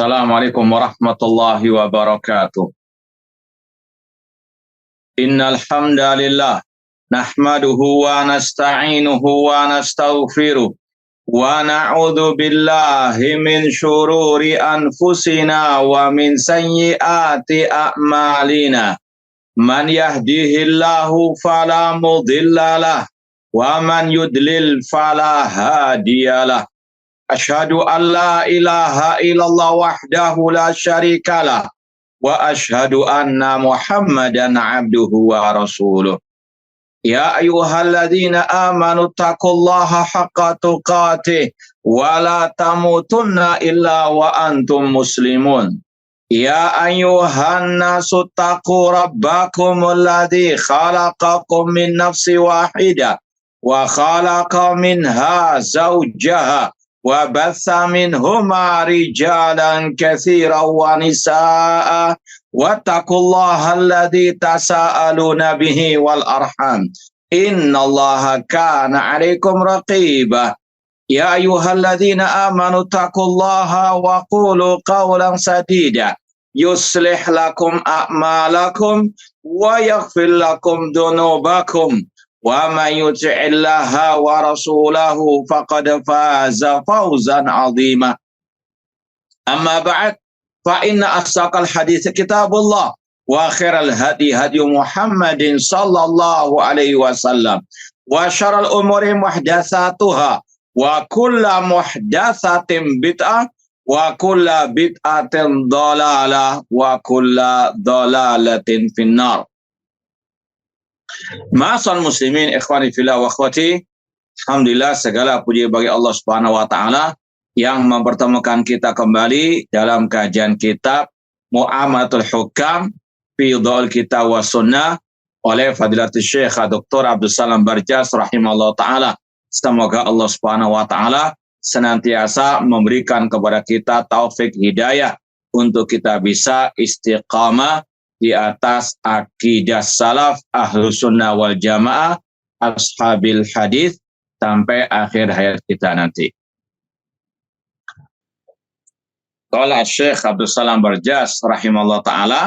Assalamualaikum warahmatullahi wabarakatuh. Innal hamdalillah nahmaduhu wa nasta'inuhu wa nastaghfiruh wa na'udzu billahi min syururi anfusina wa min sayyiati a'malina. Man yahdihillahu fala mudhillalah wa man yudlil fala hadiyalah. Asyhadu an la ilaha illallah wahdahu la syarikalah wa asyhadu anna Muhammadan abduhu wa rasuluh. Ya ayyuhalladzina amanu taqullaha haqqa tuqatih wa la tamutunna illa wa antum muslimun. Ya ayyuhan nasu taqu rabbakumul ladzi khalaqakum min nafsin wahidah wa khalaqa minha zawjaha wa batha minhuma rijalan katsiran wa nisaa wattaqullaha alladzi tasaaluna bihi wal arham innallaha kana 'alaikum raqiba. Ya ayyuhalladzina amanu taqullaha wa qulu qawlan sadida yuslih lakum a'malakum wa yaghfir lakum dhunubakum wa may yuti'illaha wa rasulahu faqad faza fawzan 'azima. Amma ba'd, fa inna asdaqal hadits kitabullah wa khairal hadi hadi Muhammadin sallallahu alaihi wasallam wa syarrul umuri muhdatsatuha wa kullu muhdatsatin bid'ah wa kullu bid'atin dhalalah wa kullu dhalalatin finnar. Ma'asal muslimin ikhwani fillah wa akhwati, alhamdulillah segala puji bagi Allah Subhanahu wa taala yang mempertemukan kita kembali dalam kajian kitab Mu'amalatul Hukam fi Dhaul Kitab wa Sunnah oleh Fadilatul Syekh Dr. Abdul Salam Barjas rahimahullah taala. Semoga Allah Subhanahu wa taala senantiasa memberikan kepada kita taufik hidayah untuk kita bisa istiqamah di atas akidah salaf ahlus sunnah wal jamaah ashabil hadis sampai akhir hayat kita nanti. Qala Syekh Abdul Salam Barjas rahimahullah ta'ala,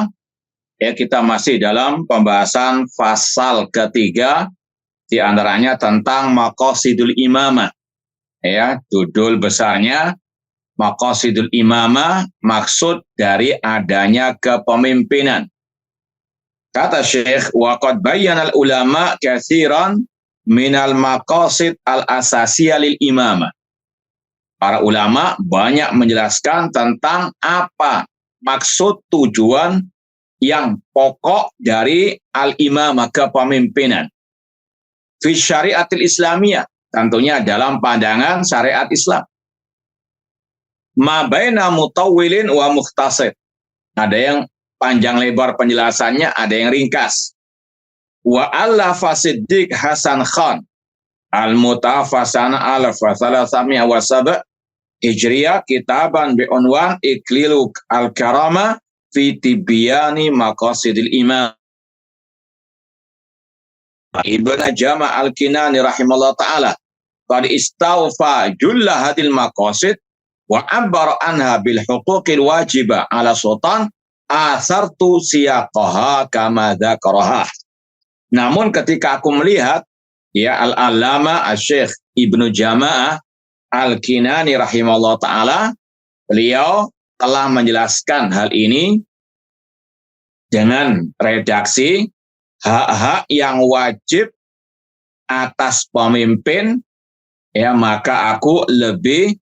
ya, kita masih dalam pembahasan pasal ketiga, di antaranya tentang maqasidul imamah. Ya, judul besarnya maqasidul imamah, maksud dari adanya kepemimpinan. Kata Syekh, waqad bayyana al-ulama katsiran minal maqasid al-asasiyah lil imamah. Para ulama banyak menjelaskan tentang apa maksud tujuan yang pokok dari al-imamah, kepemimpinan. Fi syariatil islamiyah, tentunya dalam pandangan syariat Islam. Ma baina mutawwilin wa mukhtasir. Ada yang panjang lebar penjelasannya, ada yang ringkas. Wa allafa Siddiq Hasan Khan al-mutafasana al-fasalasami'a wa sab' Hijriyah kitaban bi'unwan Ikliluk al-Karama fi tibyani maqasidil imam. Ibn Jama' al-Kinani rahimahullah ta'ala qad istawfa julla hadil maqasid wa abbara anha bil huquqil wajibah ala sultan asartu siyaqaha kama dzakaraha. Namun ketika aku melihat, ya, al-alama Syekh Ibnu Jama'ah al-Kinani rahimahullah ta'ala, beliau telah menjelaskan hal ini dengan redaksi hak-hak yang wajib atas pemimpin, ya, maka aku lebih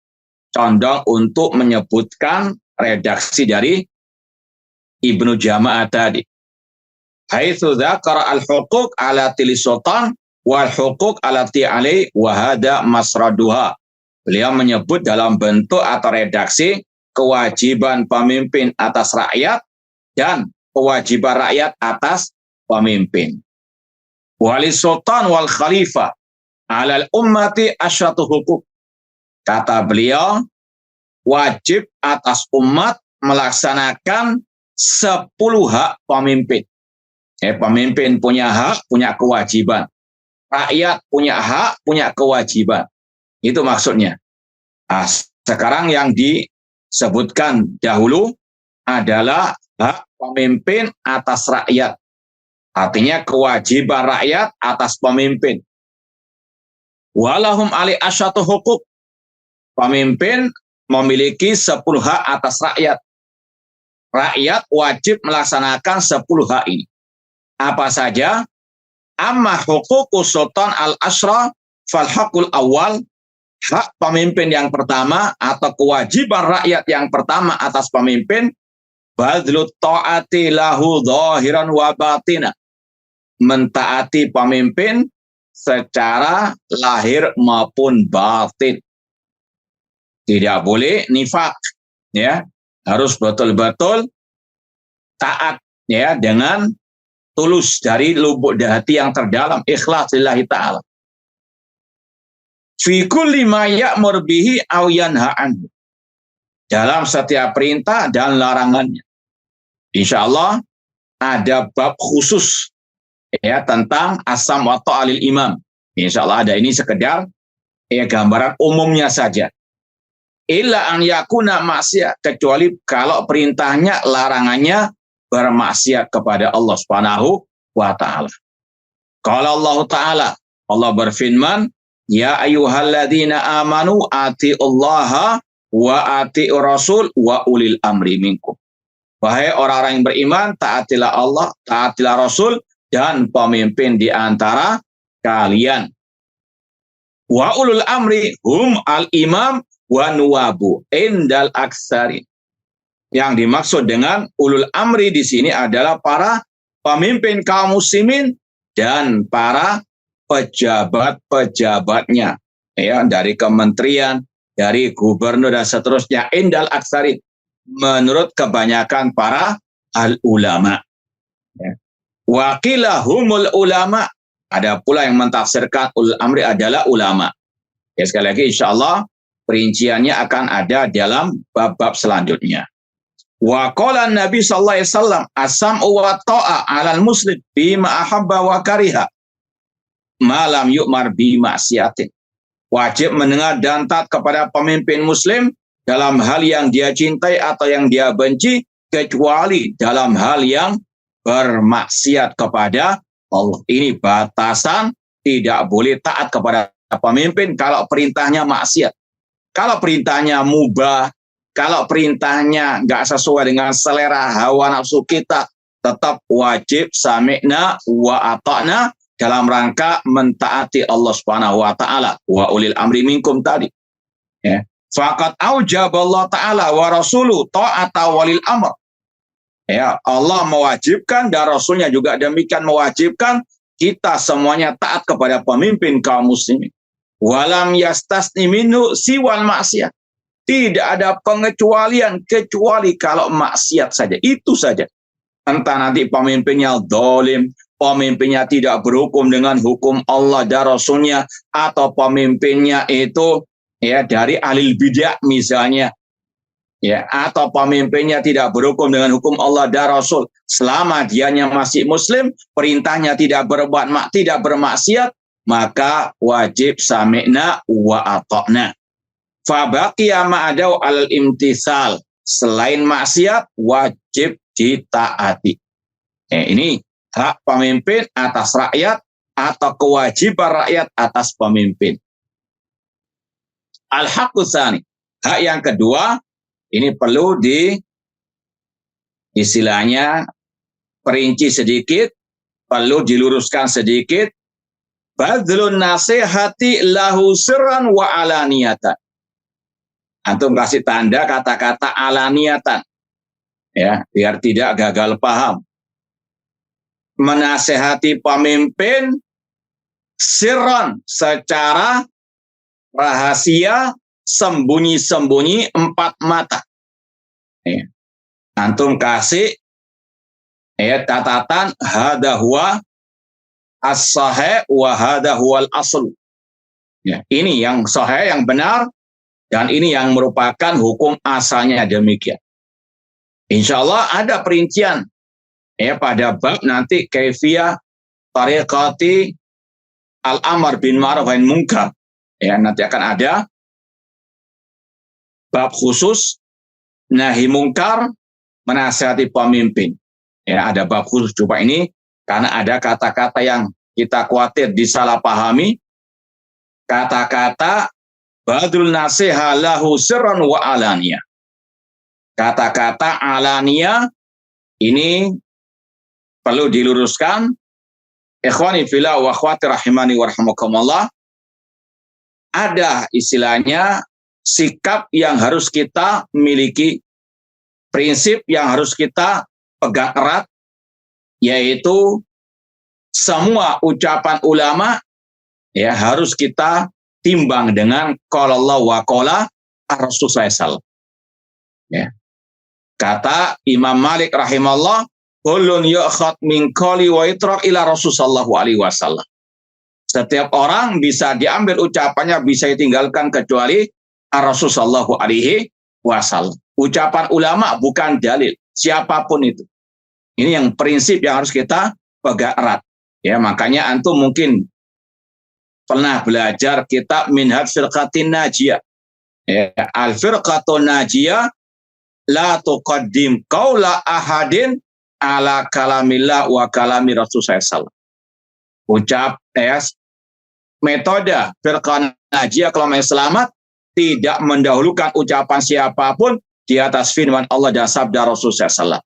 condong untuk menyebutkan redaksi dari Ibnu Jama'ah tadi. Haitsu dzakara al-huquq ala tili sultan wal huquq ala ti'ali wa hada masraduha. Beliau menyebut dalam bentuk atau redaksi kewajiban pemimpin atas rakyat dan kewajiban rakyat atas pemimpin. Wali sultan wal khalifah alal ummati asyatu huquq. Kata beliau, wajib atas umat melaksanakan 10 hak pemimpin. Pemimpin punya hak, punya kewajiban. Rakyat punya hak, punya kewajiban. Itu maksudnya. Sekarang yang sebutkan dahulu adalah hak pemimpin atas rakyat. Artinya kewajiban rakyat atas pemimpin. Walahum ali asyatu hukuk. Pemimpin memiliki 10 hak atas rakyat. Rakyat wajib melaksanakan 10 hak ini. Apa saja? Amma huququs sultan al-asyra fal haqul awal. Hak pemimpin yang pertama atau kewajiban rakyat yang pertama atas pemimpin, badlut ta'ati lahu zahiran wa batina. Mentaati pemimpin secara lahir maupun batin. Tidak boleh nifak, ya. Harus betul-betul taat, ya, dengan tulus dari lubuk hati yang terdalam, ikhlas lillahi ta'ala. Fi kulli ma ya'mur bihi aw yanha anhu. Dalam setiap perintah dan larangannya. Insya Allah ada bab khusus, ya, tentang asam wa ta'alil imam. Insya Allah ada, ini sekedar ya gambaran umumnya saja. Illa an yakuna maksiat, kecuali kalau perintahnya larangannya bermaksiat kepada Allah Subhanahu wa taala. Qala Allah taala, Allah berfirman, ya ayyuhalladzina amanu atiullaha wa atiur rasul wa ulil amri minkum. Wahai orang-orang yang beriman, taatilah Allah, taatilah Rasul dan pemimpin di antara kalian. Wa ulul amri hum al-imam wa nuwabu indal aksari. Yang dimaksud dengan ulul amri di sini adalah para pemimpin kaum muslimin dan para pejabat-pejabatnya, ya, dari kementerian, dari gubernur dan seterusnya, indal aksari, menurut kebanyakan para al-ulama. Ya. Wakilahumul ulama, ada pula yang mentafsirkan ulul amri adalah ulama. Ya, sekali lagi insya Allah perinciannya akan ada dalam bab-bab selanjutnya. Wa qala Nabi sallallahu alaihi wasallam as-sam'u wa ta'a 'alal muslim bima ahabba wa kariha malam yu'mar bi maksiatin. Wajib mendengar dan taat kepada pemimpin muslim dalam hal yang dia cintai atau yang dia benci, kecuali dalam hal yang bermaksiat kepada Allah. Ini batasan, tidak boleh taat kepada pemimpin kalau perintahnya maksiat. Kalau perintahnya mubah, kalau perintahnya nggak sesuai dengan selera hawa nafsu kita, tetap wajib sami'na wa ata'na dalam rangka mentaati Allah Subhanahu wa taala, wa ulil amri minkum tadi. Ya. Faqad aujaballahu taala wa rasuluhu ta'ata walil amr. Ya, Allah mewajibkan dan Rasulnya juga demikian mewajibkan kita semuanya taat kepada pemimpin kaum muslimin. Walam yastasni minhu siwal maksiat. Tidak ada pengecualian kecuali kalau maksiat saja. Itu saja. Entah nanti pemimpinnya zalim, pemimpinnya tidak berhukum dengan hukum Allah dan Rasulnya, atau pemimpinnya itu ya dari ahli bidah misalnya, ya, atau pemimpinnya tidak berhukum dengan hukum Allah dan Rasul. Selama dianya masih muslim, perintahnya tidak bermaksiat, maka wajib sami'na wa ata'na. Fabaqiya ma'adau al-imtisal. Selain maksiat, wajib ditaati. Ini hak pemimpin atas rakyat atau kewajiban rakyat atas pemimpin. Al-haqqu tsani. Hak yang kedua, ini perlu istilahnya perinci sedikit, perlu diluruskan sedikit. Badlun nasihati lahu sirran wa alaniyatan. Antum kasih tanda kata-kata alaniyatan, ya, biar tidak gagal paham. Menasehati pemimpin sirran, secara rahasia, sembunyi-sembunyi, empat mata. Ya. Antum kasih ya catatan hada huwa as-sahih wa hada huwal asl. Ya, ini yang sahih, yang benar, dan ini yang merupakan hukum asalnya demikian. Insya Allah ada perincian ya pada bab nanti kaifiyah tariqati al-amr bin ma'ruf wa munkar. Ya, nanti akan ada bab khusus nahi mungkar, menasihati pemimpin. Ya, ada bab khusus coba ini karena ada kata-kata yang kita khawatir disalahpahami. Kata-kata badrul nasiha lahu sirran wa alaniya. Kata-kata alaniya ini perlu diluruskan. Ikhwani fillah wa akhwati rahimani wa rahimakumullah. Ada istilahnya sikap yang harus kita miliki, prinsip yang harus kita pegang erat, yaitu semua ucapan ulama ya harus kita timbang dengan qala Allah wa qala Rasulullah SAW. Ya. Kata Imam Malik rahimahullah, kullun yu'khad min qali wa itrak ila Rasulullah SAW. Setiap orang bisa diambil ucapannya, bisa ditinggalkan kecuali Rasulullah SAW. Ucapan ulama bukan dalil, siapapun itu. Ini yang prinsip yang harus kita pegang erat. Ya, makanya antum mungkin pernah belajar kitab Minhaj Firqatin Najiyah. Ya, Al-Firqatun Najiyah la tuqaddim qaula ahadin ala kalamillah wa kalami Rasulullah SAW. Metode Firqah Najiyah kelompok selamat tidak mendahulukan ucapan siapapun di atas firman Allah dan sabda Rasulullah SAW.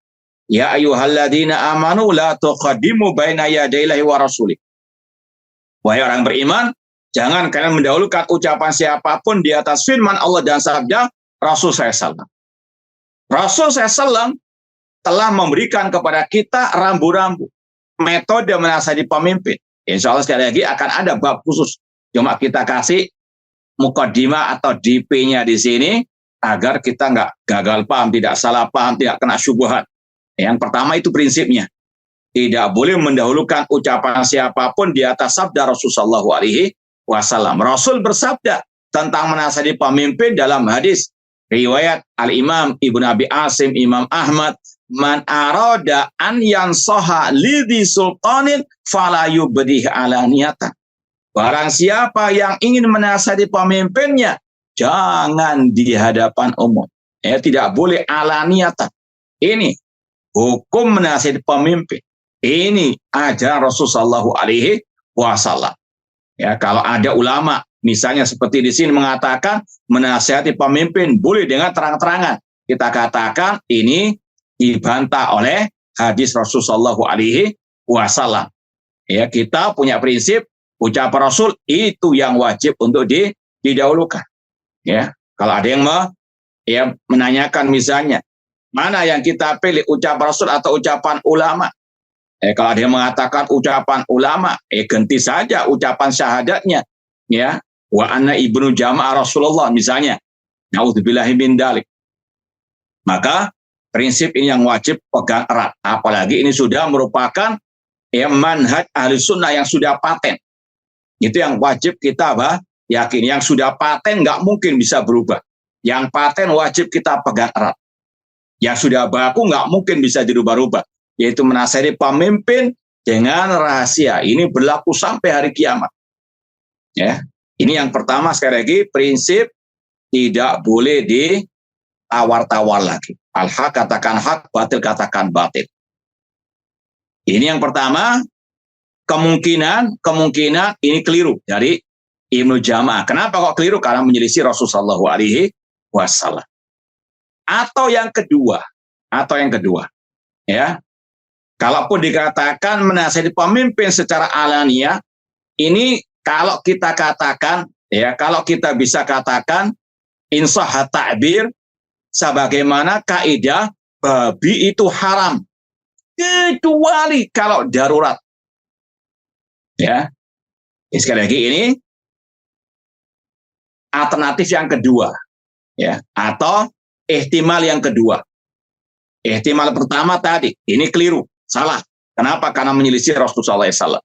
Ya ayyuhalladzina amanu la tuqaddimu baina yadayillahi wa rasulih. Wahai orang beriman, jangan kalian mendahulukan ucapan siapapun di atas firman Allah dan sabda Rasulullah SAW. Rasulullah SAW telah memberikan kepada kita rambu-rambu metode menasihati pemimpin. Insya Allah sekali lagi akan ada bab khusus. Cuma kita kasih mukaddimah atau DP-nya di sini agar kita nggak gagal paham, tidak salah paham, tidak kena syubhat. Yang pertama itu prinsipnya. Tidak boleh mendahulukan ucapan siapapun di atas sabda Rasulullah SAW. Rasul bersabda tentang menasihati pemimpin dalam hadis riwayat Al-Imam Ibnu Abi Asim, Imam Ahmad, man arada an yansaha lidhi sultanin fala yubdih alaniyatan. Barang siapa yang ingin menasihati pemimpinnya, jangan di hadapan umum. Ya, tidak boleh alaniyatan. Ini hukum menasihati pemimpin. Ini ajaran Rasulullah SAW. Ya, kalau ada ulama misalnya seperti di sini mengatakan menasihati pemimpin boleh dengan terang-terangan, kita katakan ini dibantah oleh hadis Rasulullah SAW. Ya, kita punya prinsip ucapan Rasul itu yang wajib untuk didahulukan. Ya, kalau ada yang menanyakan misalnya mana yang kita pilih, ucapan Rasul atau ucapan ulama? Kalau ada yang mengatakan ucapan ulama, ganti saja ucapan syahadatnya. Ya, wa anna ibnu jamaah Rasulullah misalnya. Naudzubillahi min dzalik. Maka prinsip ini yang wajib pegang erat. Apalagi ini sudah merupakan manhaj ahli sunnah yang sudah paten. Itu yang wajib kita yakin. Yang sudah paten nggak mungkin bisa berubah. Yang paten wajib kita pegang erat. Yang sudah baku nggak mungkin bisa dirubah-rubah. Yaitu menasihati pemimpin dengan rahasia. Ini berlaku sampai hari kiamat. Ya, ini yang pertama sekali lagi prinsip tidak boleh ditawar-tawar lagi. Al-haq katakan hak, batil katakan batil. Ini yang pertama. Kemungkinan ini keliru dari Ibnu Jamaah. Kenapa kok keliru? Karena menyelisih Rasulullah SAW. Atau yang kedua, ya, kalaupun dikatakan menasihati pemimpin secara alaniah, ini kalau kita katakan, ya, kalau kita bisa katakan insah ta'bir sebagaimana kaidah babi itu haram kecuali kalau darurat. Ya, sekali lagi ini alternatif yang kedua, ya, atau ihtimal yang kedua. Ihtimal pertama tadi ini keliru, salah. Kenapa? Karena menyelisih Rasulullah SAW.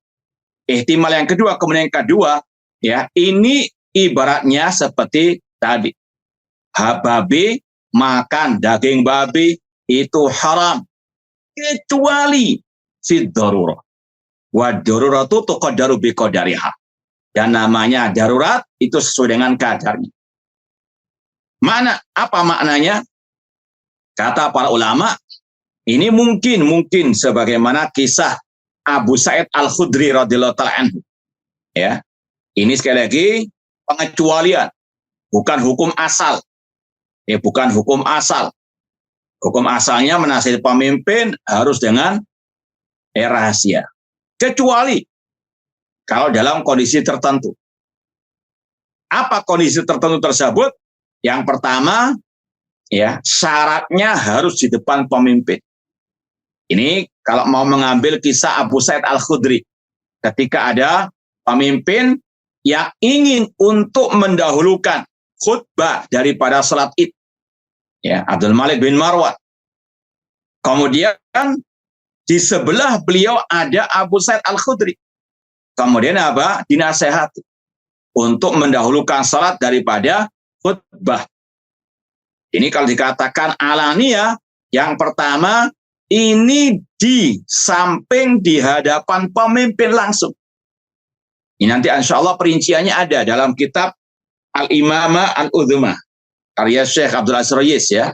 Ihtimal yang kedua, kemudian yang kedua, ya, ini ibaratnya seperti tadi. Babi makan daging babi itu haram kecuali fi darurah. Wa daruratu tuqaddaru biqadariha. Dan namanya darurat itu sesuai dengan kadarnya. Apa maknanya? Kata para ulama, ini mungkin sebagaimana kisah Abu Sa'id Al-Khudri radhiyallahu ta'ala anhu. Ya. Ini sekali lagi pengecualian, bukan hukum asal. Ya, bukan hukum asal. Hukum asalnya menasihati pemimpin harus dengan rahasia. Kecuali kalau dalam kondisi tertentu. Apa kondisi tertentu tersebut? Yang pertama, ya, syaratnya harus di depan pemimpin. Ini kalau mau mengambil kisah Abu Sa'id Al-Khudri, ketika ada pemimpin yang ingin untuk mendahulukan khutbah daripada salat Id, ya, Abdul Malik bin Marwan. Kemudian di sebelah beliau ada Abu Sa'id Al-Khudri. Kemudian apa? Dinasehati untuk mendahulukan salat daripada khutbah. Ini kalau dikatakan alania, yang pertama ini di samping di hadapan pemimpin langsung. Ini nanti insya Allah perinciannya ada dalam kitab Al-Imamah Al-Udhumah karya Syekh Abdul Aziz Rayis, ya.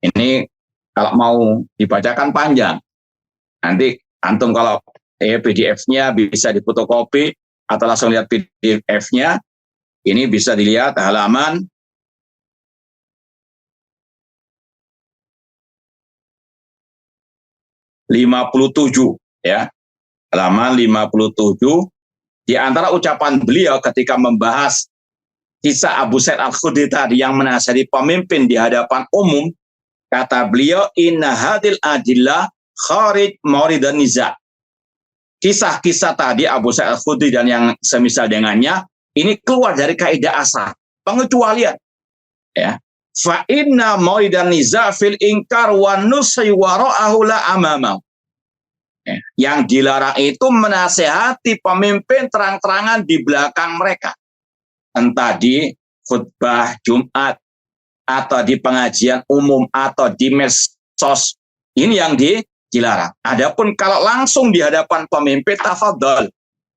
Ini kalau mau dibacakan panjang. Nanti antum kalau PDF-nya bisa difotokopi atau langsung lihat PDF-nya. Ini bisa dilihat halaman 57, ya. Halaman 57. Di antara ucapan beliau ketika membahas kisah Abu Sa'id Al-Khudri tadi yang menasihati pemimpin di hadapan umum, kata beliau, inna hadil adillah kharij mauridan niza. Kisah-kisah tadi Abu Sa'id Al-Khudri dan yang semisal dengannya ini keluar dari kaidah asal, pengecualian, ya. Fa inna mauridan niza fil inkar wa nusi wara'ahu la amamah. Yang dilarang itu menasehati pemimpin terang-terangan di belakang mereka. Entah di khutbah Jumat, atau di pengajian umum, atau di medsos. Ini yang dilarang. Adapun kalau langsung di hadapan pemimpin, tafadhol,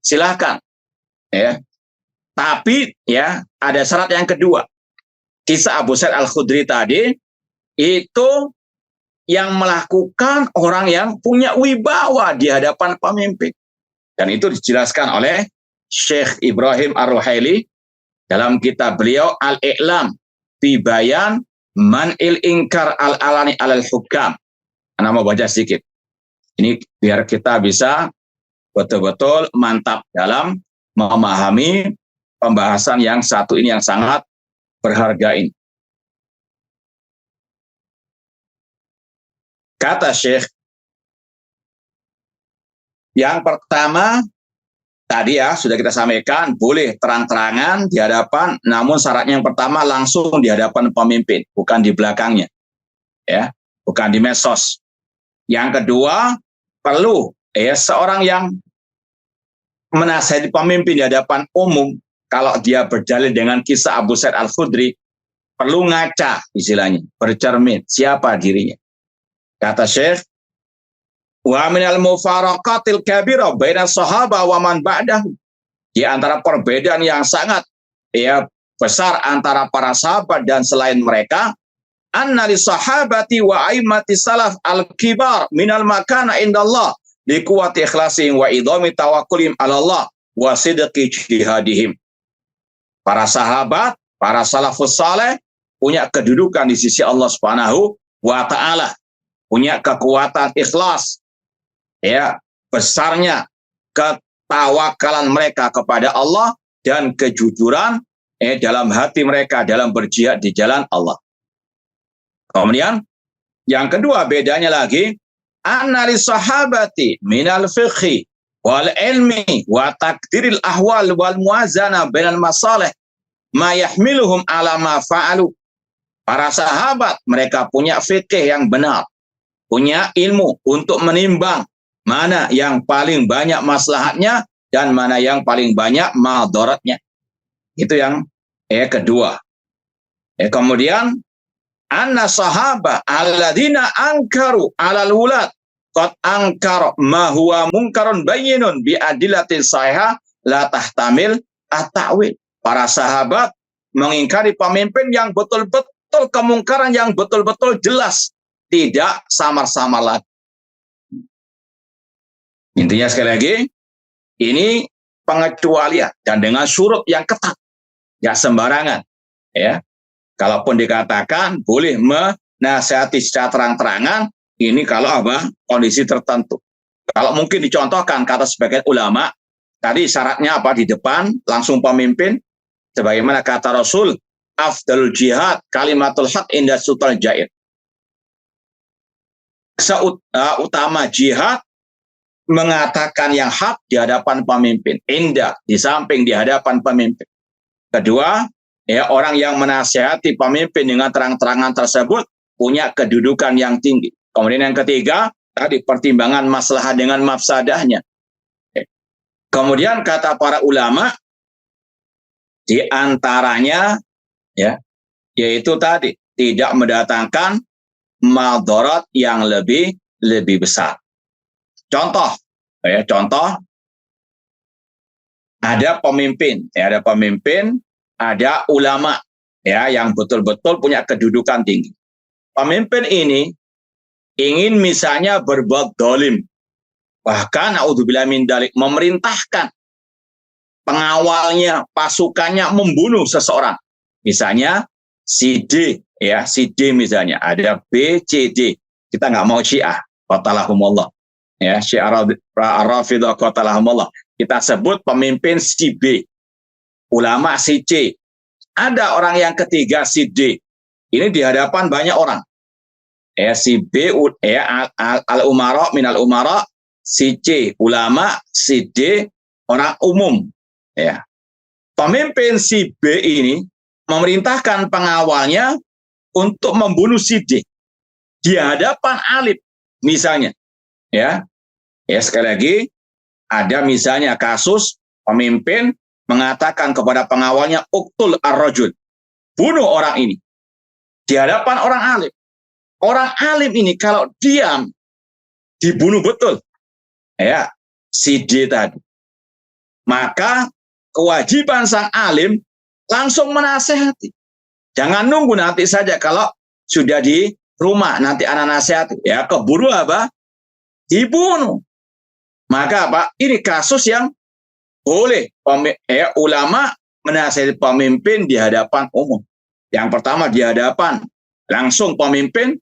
silakan. Ya. Tapi ya ada syarat yang kedua. Kisah Abu Sa'id Al-Khudri tadi, itu yang melakukan orang yang punya wibawa di hadapan pemimpin. Dan itu dijelaskan oleh Syekh Ibrahim Ar-Ruhaili dalam kitab beliau Al-I'lam fi Bayan Man'il Inkar Al-Alani Alal Hukam. Anda mau baca sedikit. Ini biar kita bisa betul-betul mantap dalam memahami pembahasan yang satu ini yang sangat berharga ini. Kata Syekh, yang pertama tadi ya sudah kita sampaikan, boleh terang-terangan di hadapan, namun syaratnya yang pertama langsung di hadapan pemimpin, bukan di belakangnya, ya, bukan di medsos. Yang kedua, perlu seorang yang menasihati pemimpin di hadapan umum, kalau dia berdalil dengan kisah Abu Sa'id Al-Khudri, perlu ngaca istilahnya, bercermin siapa dirinya. Kata Syekh, wa minal mufaraqatil kabira baina sahaba wa man ba'dahu. Di antara perbedaan yang sangat besar antara para sahabat dan selain mereka, anna li sahabati wa aimati salaf al-kibar minal makana indallah li quwwati ikhlasihim wa idhami tawakkulim 'ala Allah wa sidqi jihadihim. Para sahabat, para salafus saleh punya kedudukan di sisi Allah Subhanahu wa taala, punya kekuatan ikhlas, ya, besarnya ketawakalan mereka kepada Allah dan kejujuran dalam hati mereka dalam berjihad di jalan Allah. Kemudian yang kedua bedanya lagi, analis sahabati minal fiqhi wal ilmi wa takdiril ahwal wal muazana bainal masalih ma yahmiluhum ala ma fa'alu. Para sahabat mereka punya fikih yang benar, punya ilmu untuk menimbang mana yang paling banyak maslahatnya dan mana yang paling banyak madaratnya. Itu yang kedua. Kemudian anna sahaba alladzina angkaru alal wulad qad angkar ma huwa munkarun bayyinun bi adillatin sahihah la tahtamil at-ta'wil. Para sahabat mengingkari pemimpin yang betul-betul betul-betul kemungkaran yang betul-betul jelas, tidak samar-samar lagi. Intinya sekali lagi, ini pengecualian dan dengan surut yang ketat, ya sembarangan. Ya, kalaupun dikatakan boleh menasihati secara terang-terangan, ini kalau apa kondisi tertentu. Kalau mungkin dicontohkan kata sebagian ulama, tadi syaratnya apa di depan langsung pemimpin, sebagaimana kata Rasul, afdalul jihad kalimatul haq inda sultan jair. Utama jihad mengatakan yang hak di hadapan pemimpin, indah di samping di hadapan pemimpin. Kedua, ya orang yang menasihati pemimpin dengan terang-terangan tersebut punya kedudukan yang tinggi. Kemudian yang ketiga, tadi pertimbangan maslahat dengan mafsadahnya. Kemudian kata para ulama, di antaranya ya, yaitu tadi tidak mendatangkan madarat yang lebih besar. Contoh, ada pemimpin, ada ulama, ya yang betul-betul punya kedudukan tinggi. Pemimpin ini ingin misalnya berbuat dolim, bahkan naudzubillah min dzalik, memerintahkan pengawalnya, pasukannya membunuh seseorang. Misalnya si D, ya si D misalnya, ada B, C, D. Kita nggak mau Syiah, qatalahumullah. Ya, Syiah Rafidah qatalahumullah. Kita sebut pemimpin si B, ulama si C. Ada orang yang ketiga si D. Ini di hadapan banyak orang. Ya, si B, ya al-umara minal umara, si C ulama, si D orang umum. Ya. Pemimpin si B ini memerintahkan pengawalnya untuk membunuh si D di hadapan alim misalnya. Ya, sekali lagi ada misalnya kasus pemimpin mengatakan kepada pengawalnya uktul ar-rajul, bunuh orang ini di hadapan orang alim. Orang alim ini kalau diam dibunuh betul, ya si D tadi. Maka kewajiban sang alim langsung menasehati. Jangan nunggu nanti saja kalau sudah di rumah nanti anak nasihati, ya keburu apa? Dibunuh. Maka apa? Ini kasus yang boleh ulama menasihati pemimpin di hadapan umum. Yang pertama di hadapan langsung pemimpin,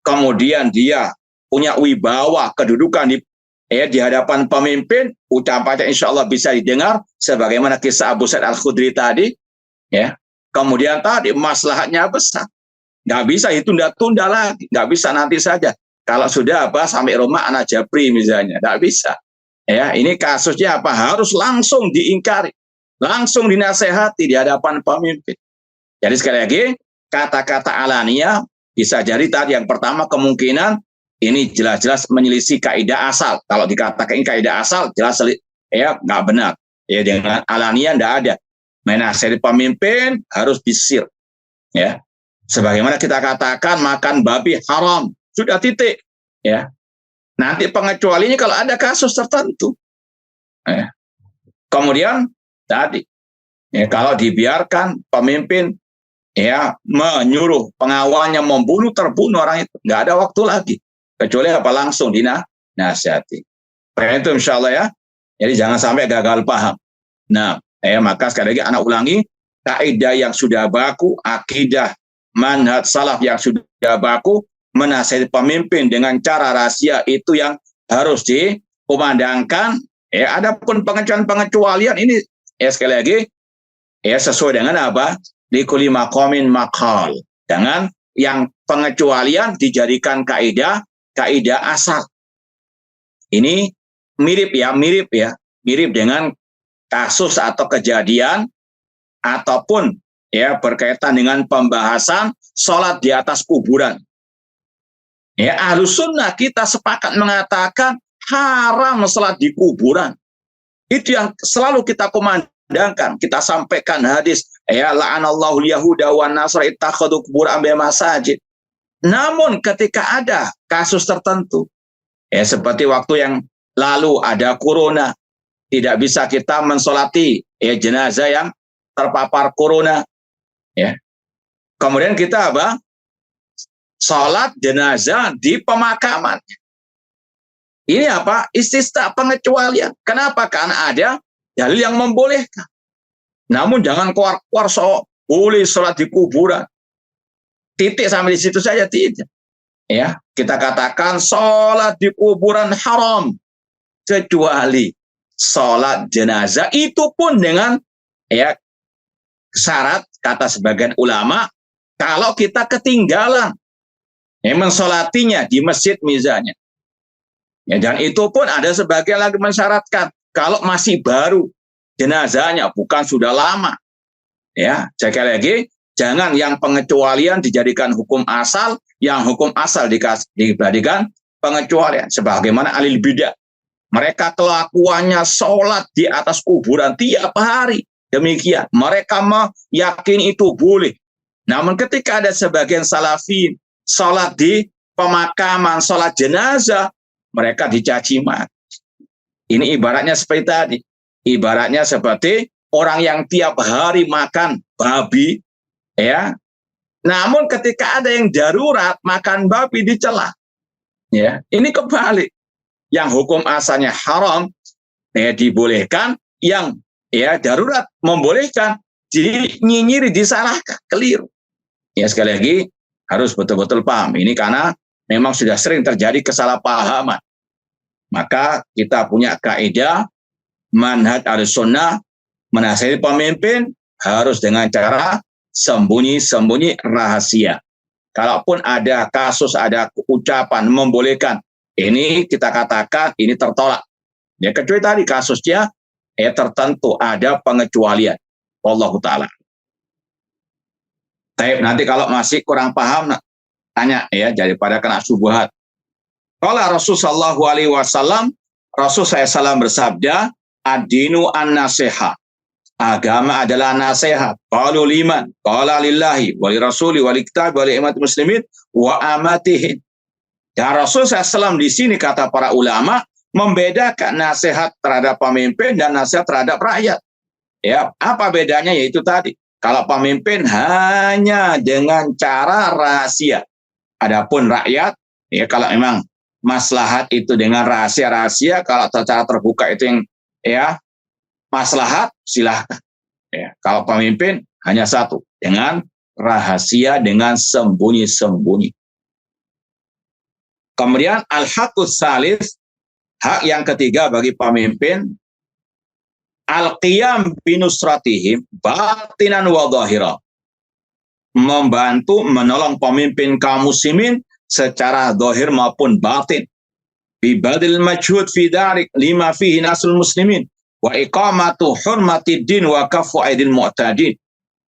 kemudian dia punya wibawa kedudukan di hadapan pemimpin, ucapannya insya Allah bisa didengar, sebagaimana kisah Abu Sa'id Al-Khudri tadi. Ya, kemudian tadi maslahatnya besar, nggak bisa ditunda-tunda lagi, nggak bisa nanti saja. Kalau sudah sampai rumah anak japri misalnya, nggak bisa. Ya, ini kasusnya harus langsung diingkari, langsung dinasehati di hadapan pemimpin. Jadi sekali lagi, kata-kata alania bisa jadi tadi yang pertama kemungkinan ini jelas-jelas menyelisih kaidah asal. Kalau dikatakan ini kaidah asal, jelas nggak benar. Ya, dengan alania nggak ada. Menasihati pemimpin harus disir. Ya, sebagaimana kita katakan makan babi haram, sudah titik. Ya, nanti pengecualiannya kalau ada kasus tertentu. Ya. Kemudian tadi, kalau dibiarkan pemimpin menyuruh pengawalnya membunuh, terbunuh orang itu, nggak ada waktu lagi. Kecuali langsung dinasihati. Itu insya Allah ya. Jadi jangan sampai gagal paham. Nah, maka sekali lagi anak ulangi, kaidah yang sudah baku, akidah manhaj salaf yang sudah baku, menasihati pemimpin dengan cara rahasia itu yang harus dikumandangkan. Adapun pengecualian ini sekali lagi sesuai dengan apa? Likulli maqamin maqal. Dengan yang pengecualian dijadikan kaidah asal. Ini mirip dengan kasus atau kejadian ataupun berkaitan dengan pembahasan sholat di atas kuburan. Ahlus sunnah kita sepakat mengatakan haram sholat di kuburan. Itu yang selalu kita kumandangkan, kita sampaikan hadis la'anallahu yahuda wan nasra ittakhadhu qubur anbiya masajid. Namun ketika ada kasus tertentu, seperti waktu yang lalu ada corona, tidak bisa kita mensolati jenazah yang terpapar corona. Kemudian kita apa? Sholat jenazah di pemakaman. Ini apa? Istisna, pengecualian. Kenapa? Karena ada dalil yang membolehkan. Namun jangan keluar-keluar boleh sholat di kuburan. Titik sampai di situ saja tidak. Ya, kita katakan sholat di kuburan haram kecuali sholat jenazah, itu pun dengan ya syarat, kata sebagian ulama, kalau kita ketinggalan mensolatinya di masjid misalnya. Ya, dan itu pun ada sebagian lagi mensyaratkan kalau masih baru jenazahnya, bukan sudah lama. Ya, sekali lagi, jangan yang pengecualian dijadikan hukum asal, yang hukum asal diberikan pengecualian. Sebagaimana alil bidah, mereka kelakuannya sholat di atas kuburan tiap hari. Demikian, mereka meyakini itu boleh. Namun ketika ada sebagian salafin sholat di pemakaman, sholat jenazah, mereka dicaci maki. Ini ibaratnya seperti tadi. Ibaratnya seperti orang yang tiap hari makan babi, ya. Namun ketika ada yang darurat makan babi dicela. Ya, ini kebalik. Yang hukum asalnya haram ya dibolehkan, yang ya darurat membolehkan, nyinyiri, disalahkan, keliru. Ya, sekali lagi harus betul-betul paham. Ini karena memang sudah sering terjadi kesalahpahaman. Maka kita punya kaidah manhaj Ahlussunnah, menasihati pemimpin harus dengan cara sembunyi-sembunyi, rahasia. Kalaupun ada kasus, ada ucapan membolehkan, ini kita katakan ini tertolak. Ya, kecuali tadi kasusnya tertentu ada pengecualian. Wallahu taala. Nanti kalau masih kurang paham, tanya ya, daripada kena syubhat. Kalau Rasul sallallahu alaihi wasallam, Rasul SAW bersabda, ad-dinu an-nasiha. Agama adalah nasihat. Qalu liman? Qala lillahi wa li rasuli wa li kitabi wa li imati muslimin wa amatihin. Dan Rasul SAW di sini, kata para ulama, membedakan nasihat terhadap pemimpin dan nasihat terhadap rakyat. Ya, apa bedanya? Yaitu tadi, kalau pemimpin hanya dengan cara rahasia. Adapun rakyat, ya kalau memang maslahat itu dengan rahasia-rahasia, kalau secara terbuka itu yang ya maslahat, silahkan. Ya, kalau pemimpin hanya satu, dengan rahasia, dengan sembunyi-sembunyi. Kemudian al-haqqus salis, hak yang ketiga bagi pemimpin, al-qiyam binusratihim batinan wa dhahira. Membantu, menolong pemimpin kaum muslimin secara zahir maupun batin. Bibadil majhud fi darik lima fihi nasul muslimin wa iqamatu hurmatid din wa kafu aidil mu'tadin.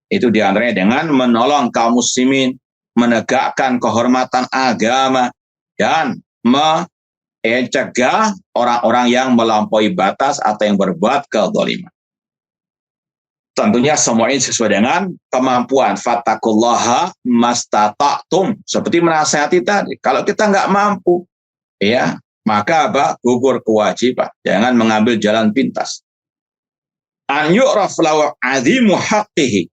Itu diantaranya dengan menolong kaum muslimin, menegakkan kehormatan agama, dan mencegah orang-orang yang melampaui batas atau yang berbuat kezaliman. Tentunya semua ini sesuai dengan kemampuan. Fattaqullaha mastata'tum. Seperti menasihati tadi. Kalau kita nggak mampu, ya, maka apa? Gugur kewajiban. Jangan mengambil jalan pintas. An yu'raf law 'azimu haqqihi.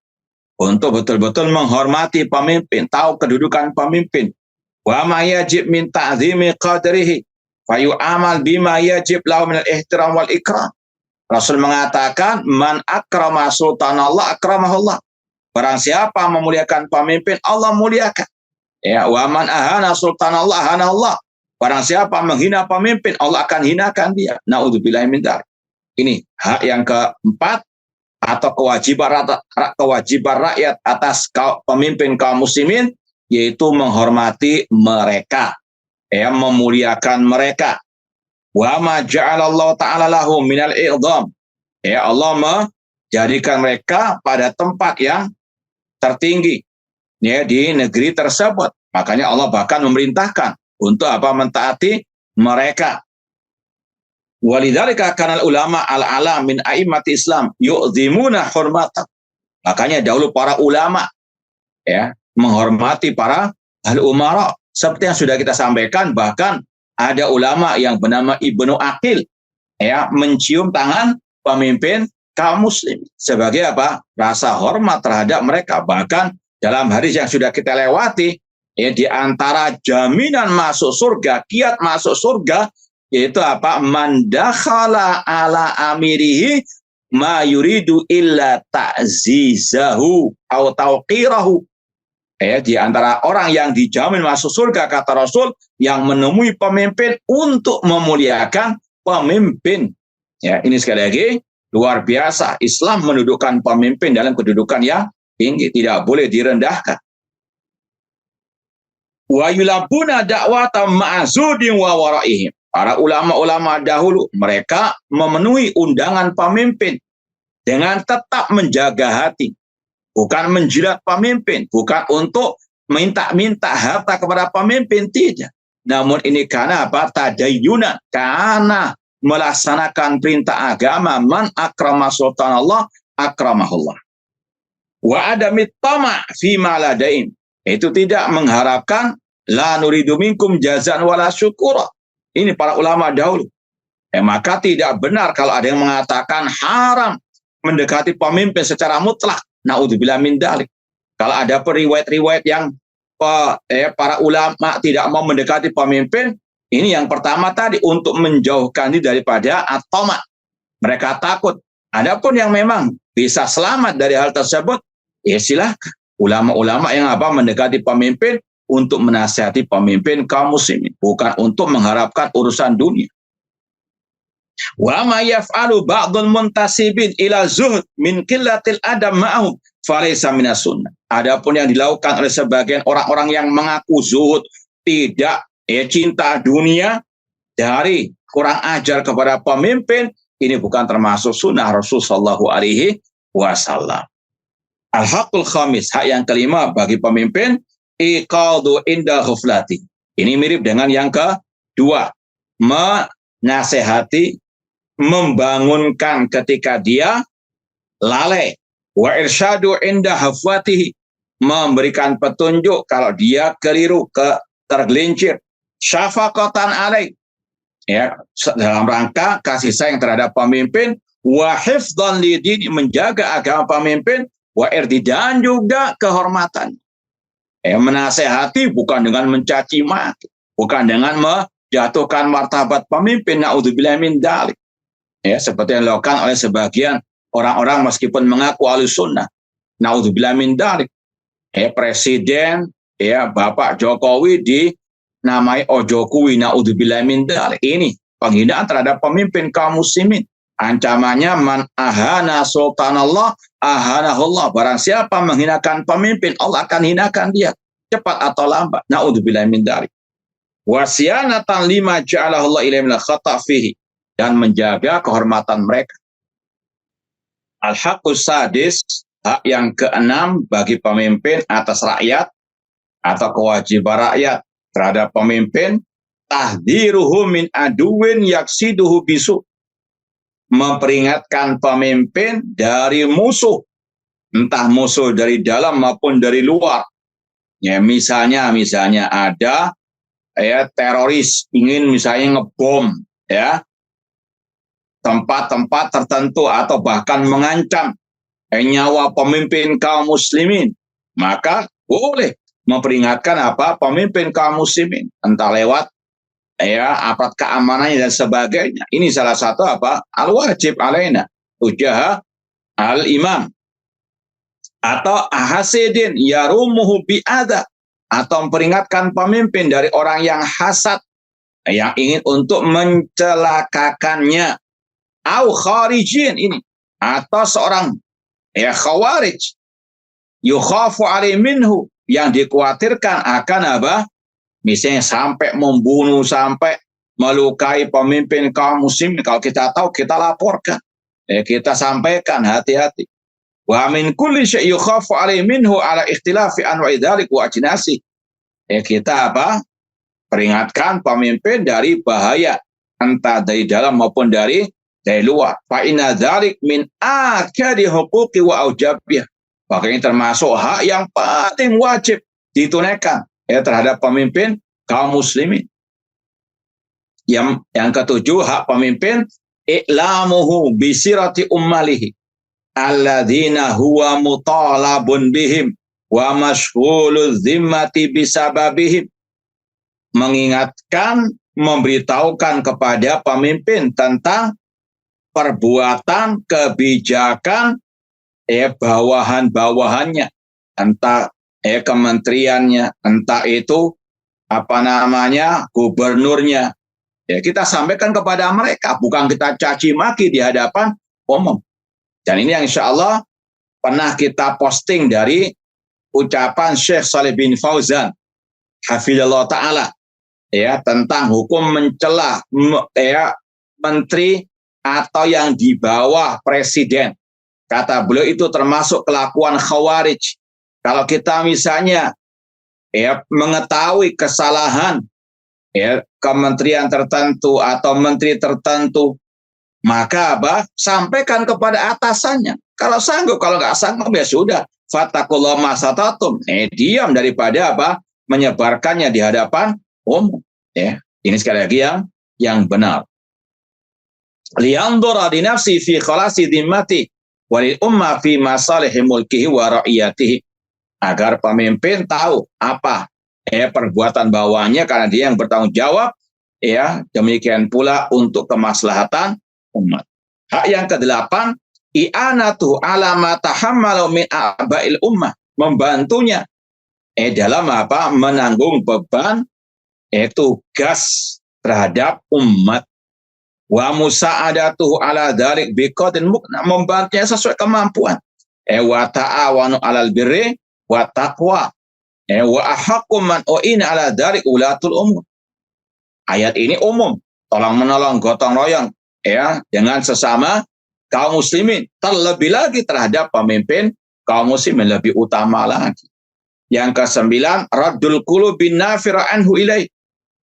Untuk betul-betul menghormati pemimpin, tahu kedudukan pemimpin. Wa ma yajib min ta'zimi qadrihi. Fa yu'amal bima yajib lahu min al-ihtiram wal ikram. Rasul mengatakan, man akrama sultanallah akramahullah. Barang siapa memuliakan pemimpin, Allah muliakan. Ya, wa man ahana sultanallah ahanallah. Barang siapa menghina pemimpin, Allah akan hinakan dia. Naudzubillahi min dzalik. Ini hak yang keempat, atau kewajiban rakyat atas pemimpin kaum muslimin, yaitu menghormati mereka, ya, memuliakan mereka. Wa ma ja'alallahu ta'ala lahum minal i'dham. Ya, Allah menjadikan mereka pada tempat yang tertinggi, ya, di negeri tersebut. Makanya Allah bahkan memerintahkan untuk apa? Mentaati mereka. Walidzalika kanal ulama al-alam min a'immati Islam yu'zimuna hurmatan. Makanya dahulu para ulama, ya, menghormati para ahli umara. Seperti yang sudah kita sampaikan, bahkan ada ulama yang bernama Ibnu Aqil, ya, mencium tangan pemimpin kaum muslim sebagai apa? Rasa hormat terhadap mereka. Bahkan dalam hadis yang sudah kita lewati, ya, di antara jaminan masuk surga, kiat masuk surga, yaitu apa? Man dakhala ala amirihi ma yuridu illa ta'zizahu au tauqirahu. Ya, di antara orang yang dijamin masuk surga, kata Rasul, yang menemui pemimpin untuk memuliakan pemimpin. Ya, ini sekali lagi luar biasa. Islam mendudukkan pemimpin dalam kedudukan yang tinggi, tidak boleh direndahkan. Wa yulabuna da'wata ma'zudin wa waraihim. Para ulama-ulama dahulu, mereka memenuhi undangan pemimpin dengan tetap menjaga hati. Bukan menjilat pemimpin, bukan untuk minta-minta harta kepada pemimpin, tidak. Namun ini karena apa? Tadayyunan, karena melaksanakan perintah agama, man akrama sultanallah akramahullah. Wa adamit tama' fi ma ladaim. Itu tidak mengharapkan la nuridu minkum jazaan wala syukura. Ini para ulama dahulu. Maka tidak benar kalau ada yang mengatakan haram mendekati pemimpin secara mutlak. Naudzubillah min dzalik. Kalau ada riwayat-riwayat yang para ulama tidak mau mendekati pemimpin, ini yang pertama tadi untuk menjauhkan diri daripada atoma. Mereka takut. Adapun yang memang bisa selamat dari hal tersebut, ya silakan. Ulama-ulama yang mendekati pemimpin untuk menasihati pemimpin kaum muslimin, bukan untuk mengharapkan urusan dunia. Wa ma yaf'alu ba'dul muntasibin ila zuhd min qillatil adab ma'hum falaysa minas sunnah. Adapun yang dilakukan oleh sebagian orang-orang yang mengaku zuhud, tidak cinta dunia, dari kurang ajar kepada pemimpin, ini bukan termasuk sunnah Rasul sallallahu alaihi wasallam. Al-haqqul khamis, hak yang kelima bagi pemimpin, iqadu inda ghuflati. Ini mirip dengan yang kedua, menasehati, membangunkan ketika dia lalai. Wa irsyadu inda hafwatihi, memberikan petunjuk kalau dia keliru, tergelincir. Syafaqatan alaih, ya, dalam rangka kasih sayang terhadap pemimpin. Wa hifdhan lidin, menjaga agama pemimpin. Wa irtidan, juga kehormatan. Menasehati bukan dengan mencaci maki, bukan dengan menjatuhkan martabat pemimpin. Naudzubillah min dzalik. Ya, seperti yang dilakukan oleh sebagian orang-orang meskipun mengaku ahlus sunnah. Naudzubillah min dzalik. Presiden, ya, Bapak Jokowi dinamai Ojokowi. Naudzubillah min dzalik. Ini penghinaan terhadap pemimpin kaum muslimin. Ancamannya man ahana sultanallah ahanahullah. Barang siapa menghinakan pemimpin, Allah akan hinakan dia, cepat atau lambat. Naudzubillah min dzalik. Wasyanatan lima ja'alahullah ilaihi min khata' fihi, dan menjaga kehormatan mereka. Al-haqqus sadis, hak yang keenam bagi pemimpin atas rakyat atau kewajiban rakyat terhadap pemimpin, tahdziruhu min aduwin yaksiduhu bisu, memperingatkan pemimpin dari musuh, entah musuh dari dalam maupun dari luar. Ya, misalnya ada teroris ingin misalnya ngebom, ya, tempat-tempat tertentu atau bahkan mengancam nyawa pemimpin kaum muslimin, maka boleh memperingatkan pemimpin kaum muslimin, entah lewat aparat keamanannya dan sebagainya. Ini salah satu al-wajib alaina ujaha al-imam. Atau hasidin yarumuhu bi'adha, atau memperingatkan pemimpin dari orang yang hasad, yang ingin untuk mencelakakannya. Au kharijin, ini, atau seorang khawarij yukhafu alaihi minhu, yang dikhawatirkan akan misalnya sampai membunuh, sampai melukai pemimpin kaum muslimin. Kalau kita tahu, kita laporkan, kita sampaikan, hati-hati. Wa min kulli syai' yukhafu alaihi minhu ala ikhtilafi anwa'i dzalik wa ajnasi. Kita peringatkan pemimpin dari bahaya, entah dari dalam maupun dari luar. Fa inna dzalik min akadi huquqi wa aujabiyah. Makanya termasuk hak yang paling wajib ditunaikan terhadap pemimpin kaum muslimin. Yang ketujuh, hak pemimpin i'lamuhu bisirati ummalihi alladzina huwa mutalabun bihim wa mashghuluz zimmati bisababihim, mengingatkan, memberitahukan kepada pemimpin tentang perbuatan, kebijakan bawahan-bawahannya, entah kementeriannya, entah itu gubernurnya. Ya, kita sampaikan kepada mereka, bukan kita caci maki di hadapan umum. Dan ini yang insya Allah pernah kita posting dari ucapan Syekh Shalih bin Fauzan hafizallahu taala, ya, tentang hukum mencela menteri atau yang di bawah presiden. Kata beliau itu termasuk kelakuan khawarij. Kalau kita misalnya mengetahui kesalahan kementerian tertentu atau menteri tertentu, maka sampaikan kepada atasannya. Kalau sanggup, kalau nggak sanggup ya sudah, fattaqullaha masatatum, diam daripada menyebarkannya di hadapan umum. Ini sekali lagi yang benar. Liyanzura li nafsi fi khalasi dhimmati walil umma fi masalihi mulkihi wa ra'iyatihi, agar pemimpin tahu apa perbuatan bawahnya karena dia yang bertanggung jawab, demikian pula untuk kemaslahatan umat. Hak yang ke-8, i'anatu ala ma tahammalu min aba'il ummah, membantunya dalam menanggung beban tugas terhadap umat. Wa musa'adatuhu ala dzalik biqadrin mukna, membantunya sesuai kemampuan. Wa ta'awanu 'alal birri wa taqwa. Wa ahaqqu man u'ina 'ala dzalik ulatul umur. Ayat ini umum, tolong menolong, gotong royong dengan sesama kaum muslimin, terlebih lagi terhadap pemimpin kaum muslimin, lebih utama lagi. Yang ke-9, raddul qulubi nafira anhu ilaih,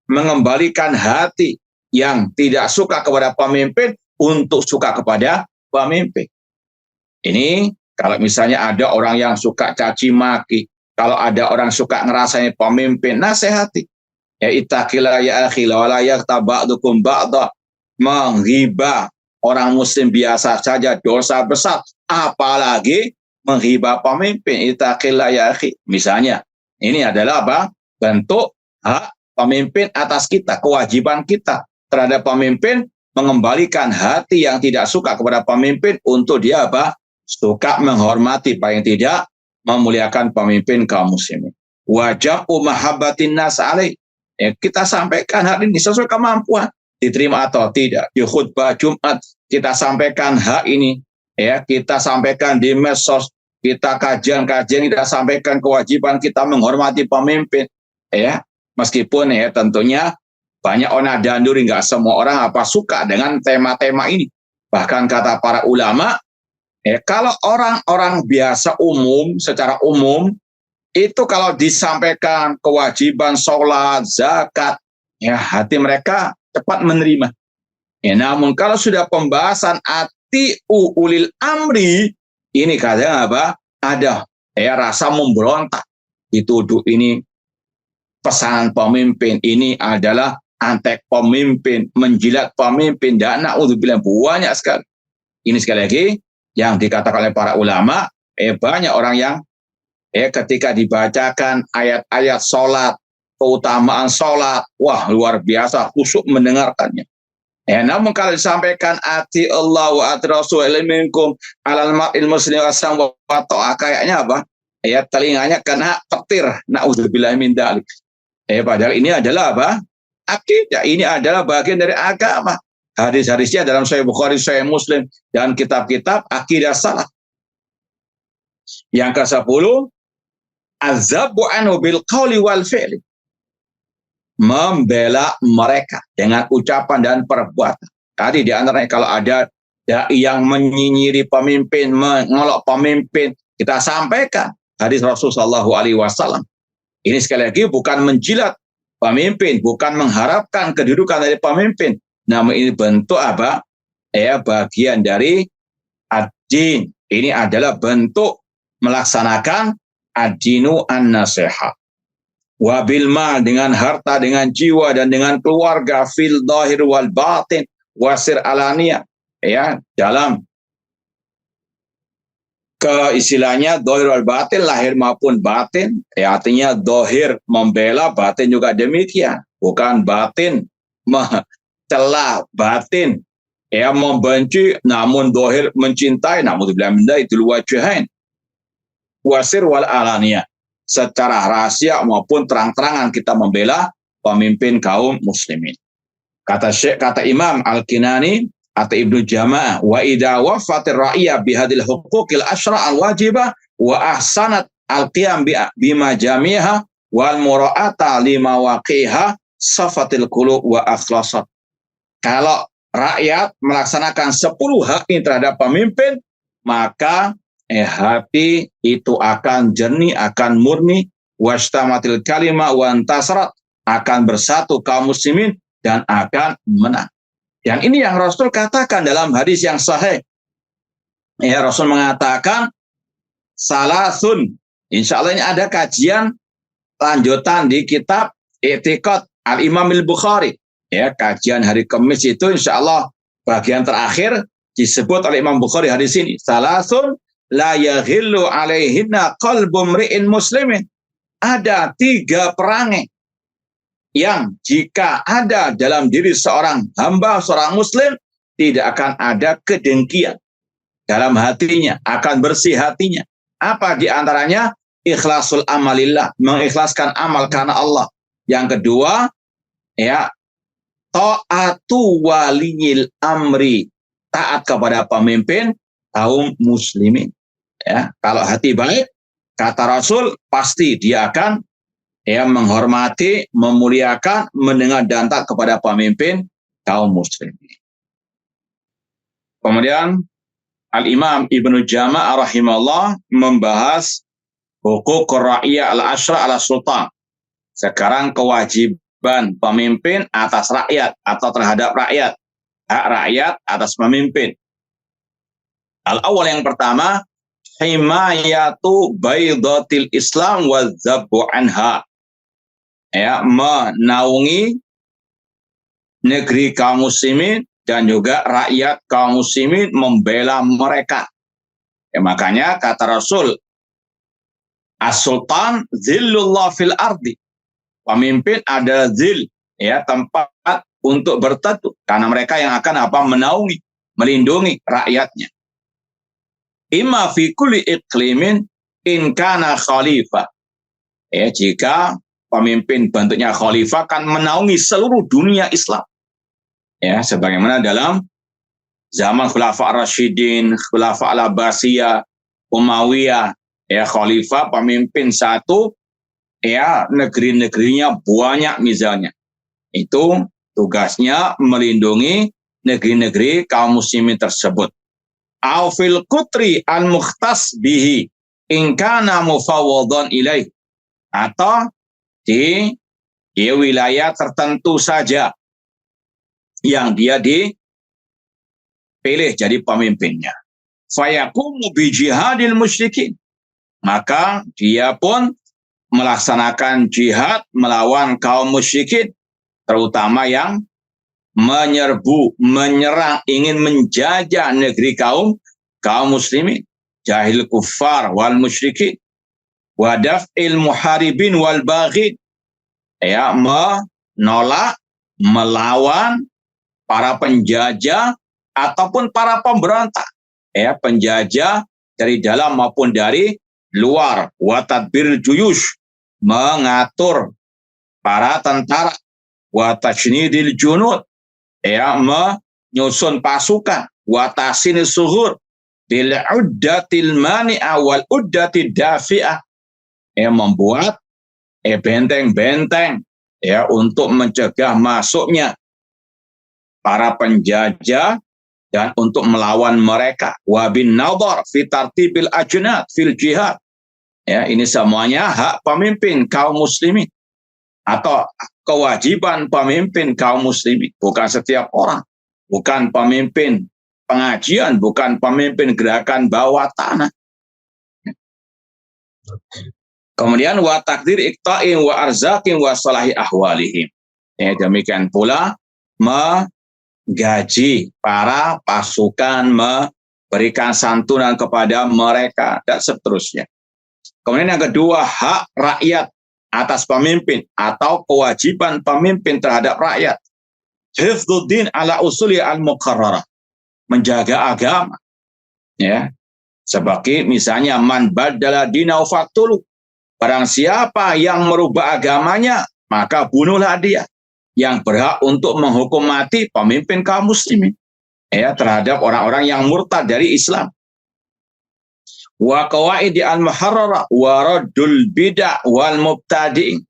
mengembalikan hati yang tidak suka kepada pemimpin untuk suka kepada pemimpin. Ini kalau misalnya ada orang yang suka caci maki, kalau ada orang suka ngerasain pemimpin, nasihati. Ya ittaqillah ya akhi wa la yaghtab ba'dukum ba'dha, menghibah orang muslim biasa saja dosa besar, apalagi menghibah pemimpin. Ittaqillah ya akhi. Misalnya, ini adalah bentuk hak pemimpin atas kita, kewajiban kita terhadap pemimpin, mengembalikan hati yang tidak suka kepada pemimpin untuk dia suka menghormati, paling tidak memuliakan pemimpin kaum muslimin. Wajah mahabbatin nas alaih, kita sampaikan hari ini sesuai kemampuan, diterima atau tidak. Di khutbah Jumat kita sampaikan hak ini, kita sampaikan di medsos, kita kajian-kajian, kita sampaikan kewajiban kita menghormati pemimpin, meskipun tentunya banyak orang danduri, nggak semua orang suka dengan tema-tema ini. Bahkan kata para ulama, kalau orang-orang biasa umum, secara umum, itu kalau disampaikan kewajiban sholat, zakat, hati mereka cepat menerima. Namun kalau sudah pembahasan ati'u ulil amri, ini kadang ada rasa memberontak. Dituduh ini pesanan pemimpin, ini adalah antek pemimpin, menjilat pemimpin, dan na'udzubillah, banyak sekali. Ini sekali lagi yang dikatakan oleh para ulama, banyak orang yang ketika dibacakan ayat-ayat sholat, keutamaan sholat, wah luar biasa, khusyuk mendengarkannya. Namun kalau disampaikan ati Allah wa ati Rasul minkum alal ma'il muslim wa ta'ah, kayaknya telinganya kena petir, na'udzubillah min dzalik. Padahal ini adalah akidah, ini adalah bagian dari agama. Hadis-hadisnya dalam Sahih Bukhari, Sahih Muslim, dan kitab-kitab akidah salaf. Yang ke-10, azabu anhu bil qawli wal fi'li, membela mereka dengan ucapan dan perbuatan. Tadi di antaranya kalau ada dai yang menyinyiri pemimpin, mengolok pemimpin, kita sampaikan hadis Rasulullah SAW. Ini sekali lagi bukan menjilat pemimpin, bukan mengharapkan kedudukan dari pemimpin, namun ini bentuk bagian dari ad-din. Ini adalah bentuk melaksanakan ad-dinu an-nasihat. Wabil mal, dengan harta, dengan jiwa, dan dengan keluarga, fil dhahir wal batin, wasir alaniyah, dalam ke istilahnya dohir wal batin, lahir maupun batin. Ya, artinya dohir membela, batin juga demikian. Bukan batin mencela, batin ya membenci, namun dohir mencintai. Namun itu wajahain wasir wal alania, secara rahasia maupun terang-terangan kita membela pemimpin kaum muslimin. Kata Imam Al-Kinani atau Ibnu Jama'ah, wa idza wafatir ra'iyah bihadil huquqil asyra' al-wajibah wa ahsanat al-qiyam bima jamiha wal mura'ata lima waqiha safatil qulub wa akhlasat. Kalau rakyat melaksanakan 10 hak ini terhadap pemimpin, maka hati itu akan jernih, akan murni, wastamatil kalimah wa antasarat, akan bersatu kaum muslimin dan akan menang. Dan ini yang Rasul katakan dalam hadis yang sahih. Ya, Rasul mengatakan salasun. Insya Allah ini ada kajian lanjutan di kitab I'tiqad Al-Imam Al-Bukhari. Ya, kajian hari Kamis itu insya Allah bagian terakhir disebut oleh Imam Bukhari hadis ini. Salasun la yaghillu alaihinna qalbu mri'in muslimin. Ada 3 perangai yang jika ada dalam diri seorang hamba, seorang muslim, tidak akan ada kedengkian dalam hatinya, akan bersih hatinya. Apa di antaranya? Ikhlasul amalillah, mengikhlaskan amal karena Allah. Yang kedua, ya, ta'atu waliyil amri, taat kepada pemimpin kaum muslimin. Ya, kalau hati baik, kata Rasul, pasti dia akan menghormati, memuliakan, mendengar dan taat kepada pemimpin kaum muslimin. Kemudian Al-Imam Ibnu Jama'ah rahimahullah membahas hukuk ra'iyah al-asyra' ala sultan. Sekarang kewajiban pemimpin atas rakyat atau terhadap rakyat. Hak rakyat atas pemimpin. Al-awwal yang pertama, himayatu baydatil Islam wa dzabbu anha. Ya, menaungi negeri kaum muslimin dan juga rakyat kaum muslimin, membela mereka. Ya, makanya kata Rasul, as-sultan zillullah fil ardi. Pemimpin adalah zil, ya, tempat untuk berteduh, karena mereka yang akan menaungi, melindungi rakyatnya. Imma fi kulli iqlimin in kana khalifah. Ya, jika pemimpin bentuknya khalifah kan menaungi seluruh dunia Islam. Ya, sebagaimana dalam zaman Khulafa ar-Rasyidin, Khulafa al-Abbasiyah, Umayyah, ya, khalifah pemimpin satu, ya, negeri-negerinya banyak misalnya. Itu tugasnya melindungi negeri-negeri kaum muslimin tersebut. Au fil qutri an mukhtas bihi in kana mufawwadhan ilaih, atau di wilayah tertentu saja yang dia dipilih jadi pemimpinnya. Fayaqumu bi jihadil musyrikin, maka dia pun melaksanakan jihad melawan kaum musyrikin, terutama yang menyerbu, menyerang, ingin menjajah negeri kaum muslimin, jahil kuffar wal musyrikin, wadaf'il muharibin wal baghid, ya, menolak, melawan para penjajah ataupun para pemberontak, ya, penjajah dari dalam maupun dari luar. Wa tadbir juyush, mengatur para tentara. Wa tajnidil junud, ya, menyusun pasukan. Wa tasinil suhur bil uddatil mani'a wal uddatid dafi'ah, ya, membuat benteng-benteng, ya, untuk mencegah masuknya para penjajah dan untuk melawan mereka. Wa bin nadhar fi tartibil ajnad fil jihad. Ya, ini semuanya hak pemimpin kaum muslimin atau kewajiban pemimpin kaum muslimin, bukan setiap orang, bukan pemimpin pengajian, bukan pemimpin gerakan bawah tanah. Kemudian wa takdir iqta'in wa arzaqin wa salahi ahwalihim. Ya, demikian pula menggaji para pasukan, berikan santunan kepada mereka, dan seterusnya. Kemudian yang kedua, hak rakyat atas pemimpin atau kewajiban pemimpin terhadap rakyat. Hifdzuddin ala usuli al-muqarrarah, menjaga agama. Ya, sebagai misalnya man badala dinau faktulu, barang siapa yang merubah agamanya, maka bunuhlah dia. Yang berhak untuk menghukum mati pemimpin kaum muslimin, ya, terhadap orang-orang yang murtad dari Islam. Wa qawaidi al-muharrara wa raddul bid'ah wal mubtadi'in.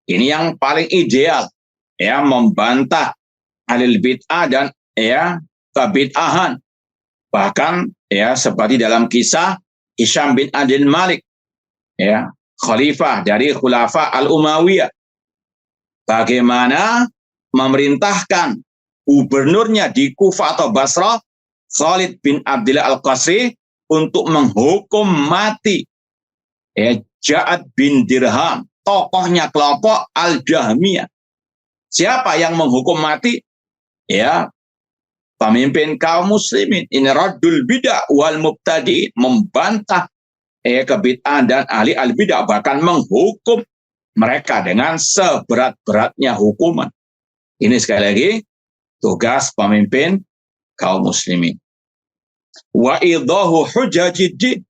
Ini yang paling ideal, ya, membantah alil bid'ah dan ya kebid'ahan. Bahkan ya seperti dalam kisah Hisham bin Abdul Malik, ya, khalifah dari Khulafa al-Umayyah, bagaimana memerintahkan gubernurnya di Kufah atau Basrah, Khalid bin Abdullah al-Qasri, untuk menghukum mati ya Ja'ad bin Dirham, tokohnya kelompok Al-Jahmiyah. Siapa yang menghukum mati? Ya, pemimpin kaum muslimin. Ini raddul bid'ah wal mubtadi'in, membantah kebid'ahan dan ahli al-bid'ah, bahkan menghukum mereka dengan seberat-beratnya hukuman. Ini sekali lagi tugas pemimpin kaum muslimin. Wa idahu hujajiddin,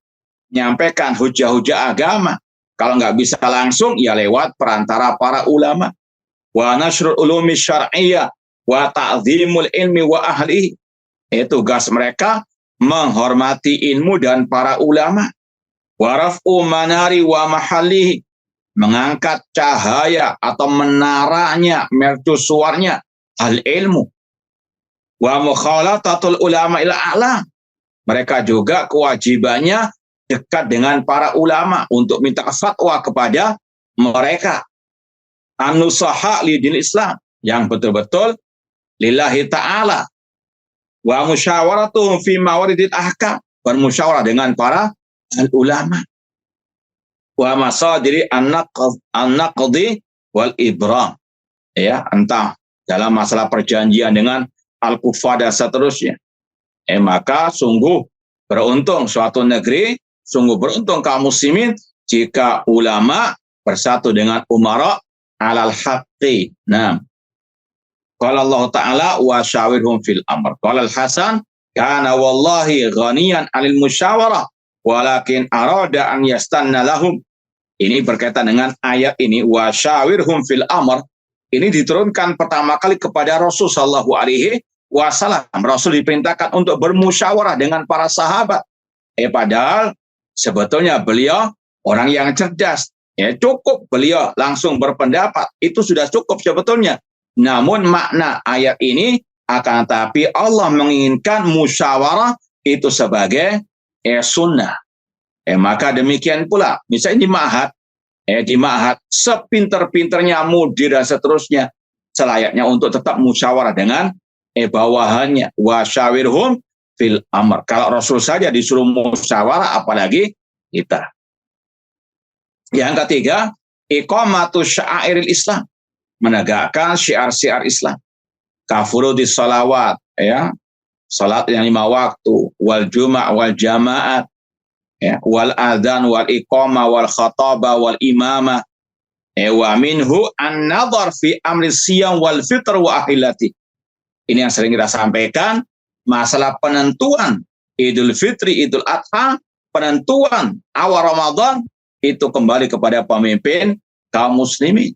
nyampaikan hujah-hujah agama. Kalau nggak bisa langsung, ya lewat perantara para ulama. Wa nasrul ulumi syar'iyyah wa ta'zimul ilmi wa ahlihi. Tugas mereka menghormati ilmu dan para ulama. Wa raf'u manari wa mahallihi, mengangkat cahaya atau menaranya, mercusuarnya al ilmu. Wa mukhalatatul ulama ila a'lam, mereka juga kewajibannya dekat dengan para ulama untuk minta fatwa kepada mereka. An-nusaha li dinil Islam, yang betul-betul lillahi ta'ala. Wa musyawaratuhum fi mawaridil ahkam, bermusyawarah dengan para ulama. Wa masadiri an-naqdi wal ibram, ya, entah dalam masalah perjanjian dengan al-kufar dan seterusnya. Maka sungguh beruntung suatu negeri, sungguh beruntung kaum muslimin jika ulama bersatu dengan umara alal haqqi. Nah, qala Allah Ta'ala wa syawirhum fil amr. Qala al-Hasan kana wallahi ghaniyan 'anil musyawarah walakin arada an yastanna lahum. Ini berkaitan dengan ayat ini, wa syawirhum fil amr. Ini diturunkan pertama kali kepada Rasul sallallahu alaihi wasallam. Rasul diperintahkan untuk bermusyawarah dengan para sahabat. Padahal sebetulnya beliau orang yang cerdas. Cukup beliau langsung berpendapat, itu sudah cukup sebetulnya. Namun makna ayat ini, akan tetapi Allah menginginkan musyawarah itu sebagai sunnah. Maka demikian pula, misalnya di ma'had, sepinter-pinternya mudir dan seterusnya, selayaknya untuk tetap musyawarah dengan bawahannya. Wa syawirhum fil amr. Kalau Rasul saja disuruh musyawarah, apalagi kita. Yang ketiga, iqamatu sya'airil Islam, menegakkan syiar-syiar Islam. Kafurudis salawat, ya, salat yang 5 waktu, wal juma' wal jama'at, ya, wal adzan wal iqamah wal khatabah wal imamah, wa minhu an-nadhar fi amri siyam wal fitr wa ahilati. Ini yang sering kita sampaikan, masalah penentuan Idul Fitri, Idul Adha, penentuan awal Ramadan, itu kembali kepada pemimpin kaum muslimin.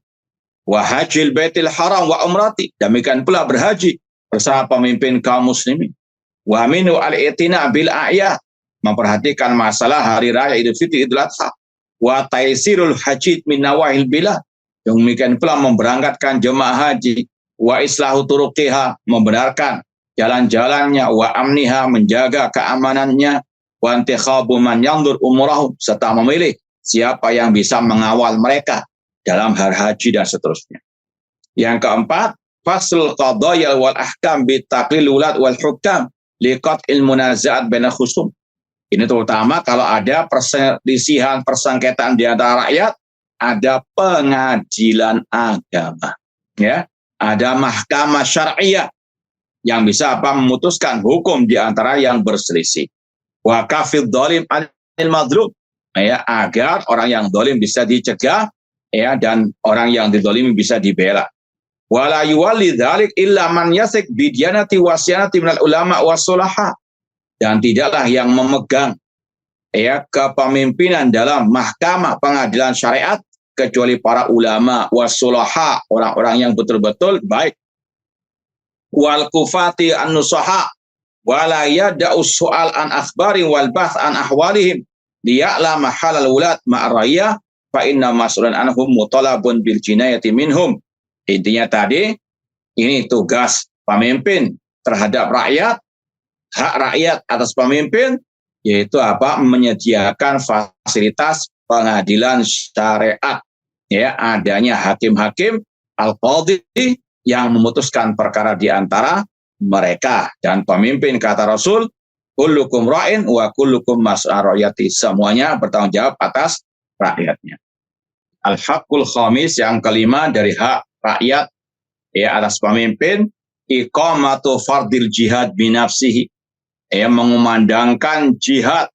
Wa hajil baitil haram wa umrati, demikian pula berhaji bersama pemimpin kaum muslimin. Wa minhu al-i'tina bil a'yad, memperhatikan masalah hari raya Idul Fitri, Idul Adha. Wa taisirul hajid min nawahil bilad, demikian pula memberangkatkan jemaah haji. Wa islahu turuqiha, membenarkan jalan-jalannya. Wa amniha, menjaga keamanannya. Wa intikhabu man yandur umrahum, serta memilih siapa yang bisa mengawal mereka dalam hari haji dan seterusnya. Yang keempat, fasl qadaya wal ahkam bi taqlil ulad wal hukam liqat'il munazaat bainal khusum. Ini terutama kalau ada perselisihan, persengketaan di antara rakyat, ada pengadilan agama, ya, ada mahkamah syariah yang bisa memutuskan hukum di antara yang berselisih. Wa kafid dhalim 'anil madhlum, ya, agar orang yang zalim bisa dicegah, ya, dan orang yang dizalimi bisa dibela. Wala yuwalli dzalik illa man yasik bidyanati wasyanati minal ulama wassulaha, dan tidaklah yang memegang, ya, kepemimpinan dalam mahkamah pengadilan syariat kecuali para ulama wassulaha, orang-orang yang betul-betul baik. Wal kufati an-nusaha wala yada'u su'al an akhbari wal bath an ahwalihim liya'lama halal wulat ma'arraya fa inna mas'ulan anhum mutalabun bil jinayati minhum. Intinya tadi, ini tugas pemimpin terhadap rakyat, hak rakyat atas pemimpin, yaitu apa? Menyediakan fasilitas pengadilan syariat, ya, adanya hakim-hakim al-qadhi yang memutuskan perkara di antara mereka. Dan pemimpin, kata Rasul, kullukum ra'in wa kullukum mas'ul ra'yati, semuanya bertanggung jawab atas rakyatnya. Al-haqqul khamis, yang kelima dari hak rakyat, ya, atas pemimpin, iqamatu fardil jihad binafsihi, ya, mengumandangkan jihad,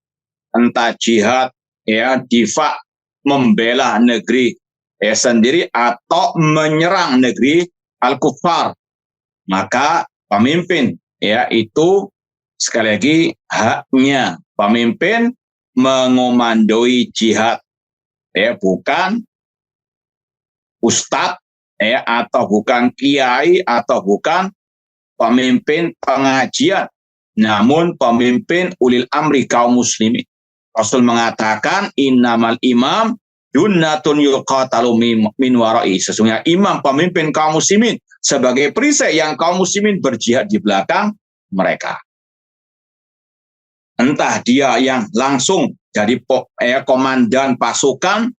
entah jihad, ya, difa, membela negeri, ya, sendiri atau menyerang negeri al-kufar. Maka pemimpin, ya, itu sekali lagi haknya pemimpin mengomandoi jihad, ya, bukan ustadz, ya, atau bukan kiai, atau bukan pemimpin pengajian, namun pemimpin ulil amri kaum muslimin. Rasul mengatakan innamal imam junnatun yuqatalu min wara'i, sesungguhnya imam, pemimpin kaum muslimin, sebagai perisai yang kaum muslimin berjihad di belakang mereka. Entah dia yang langsung jadi komandan pasukan,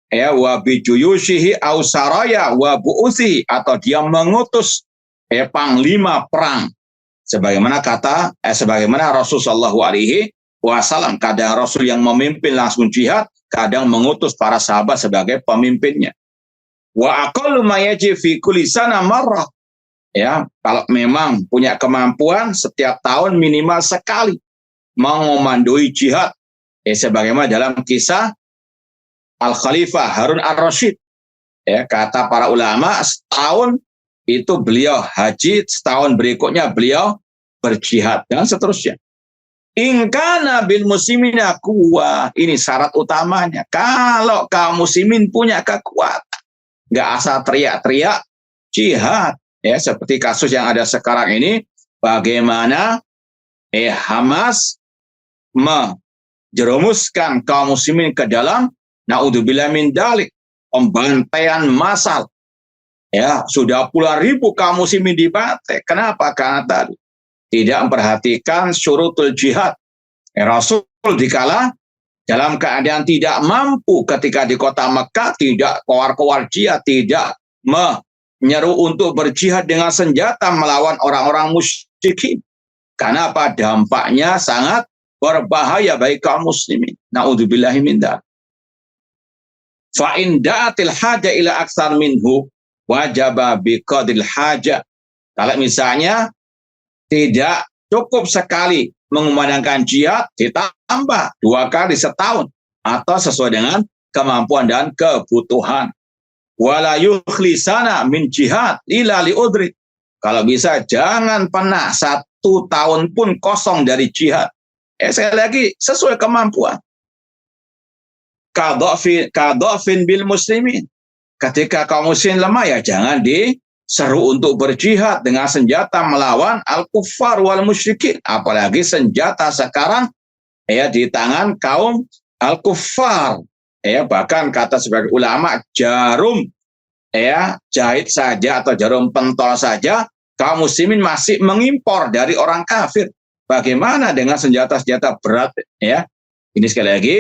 ya, wa bijuyushihi au saraya wa bu'usihi, atau dia mengutus panglima perang, sebagaimana Rasul sallallahu alaihi wasallam, kadang Rasul yang memimpin langsung jihad, kadang mengutus para sahabat sebagai pemimpinnya. Wa aqallu ma yaji fi kulli sana marrah, ya, kalau memang punya kemampuan setiap tahun minimal sekali mengomandoi jihad, ya, sebagaimana dalam kisah Al-Khalifah Harun ar-Rasyid, ya, kata para ulama, setahun itu beliau haji, setahun berikutnya beliau berjihad, dan seterusnya. Ingkana bil muslimina quwwah, ini syarat utamanya. Kalau kaum muslimin punya kekuatan, nggak asal teriak-teriak jihad, ya, seperti kasus yang ada sekarang ini, bagaimana Hamas menjerumuskan kaum muslimin ke dalam, naudzubillah min dzalik, pembantaian massal, ya, sudah puluhan ribu kaum muslimin dibantai. Kenapa? Karena tadi tidak memperhatikan syurutul jihad. Rasul dikala dalam keadaan tidak mampu ketika di kota Mekah, tidak kowar-kowar jihad, tidak menyeru untuk berjihad dengan senjata melawan orang-orang musyrikin. Karena apa? Dampaknya sangat berbahaya bagi kaum muslimin. Naudzubillahi min dzalik. Fa in da'atil haja ila aksar minhu wajaba biqadil haja. Kalau misalnya tidak cukup sekali mengumandangkan jihad, ditambah 2 kali setahun atau sesuai dengan kemampuan dan kebutuhan. Wala yukhlisana min jihad ila liudri. Kalau bisa jangan pernah 1 tahun pun kosong dari jihad. Sekali lagi sesuai kemampuan. Kadhafin bil muslimin. Ketika kaum muslimin lemah, ya jangan diseru untuk berjihad dengan senjata melawan al-kuffar wal musyrikin. Apalagi senjata sekarang, ya, di tangan kaum al-kuffar. Ya, bahkan kata sebagai ulama, jarum, ya, jahit saja atau jarum pentol saja kaum muslimin masih mengimpor dari orang kafir. Bagaimana dengan senjata-senjata berat, ya? Ini sekali lagi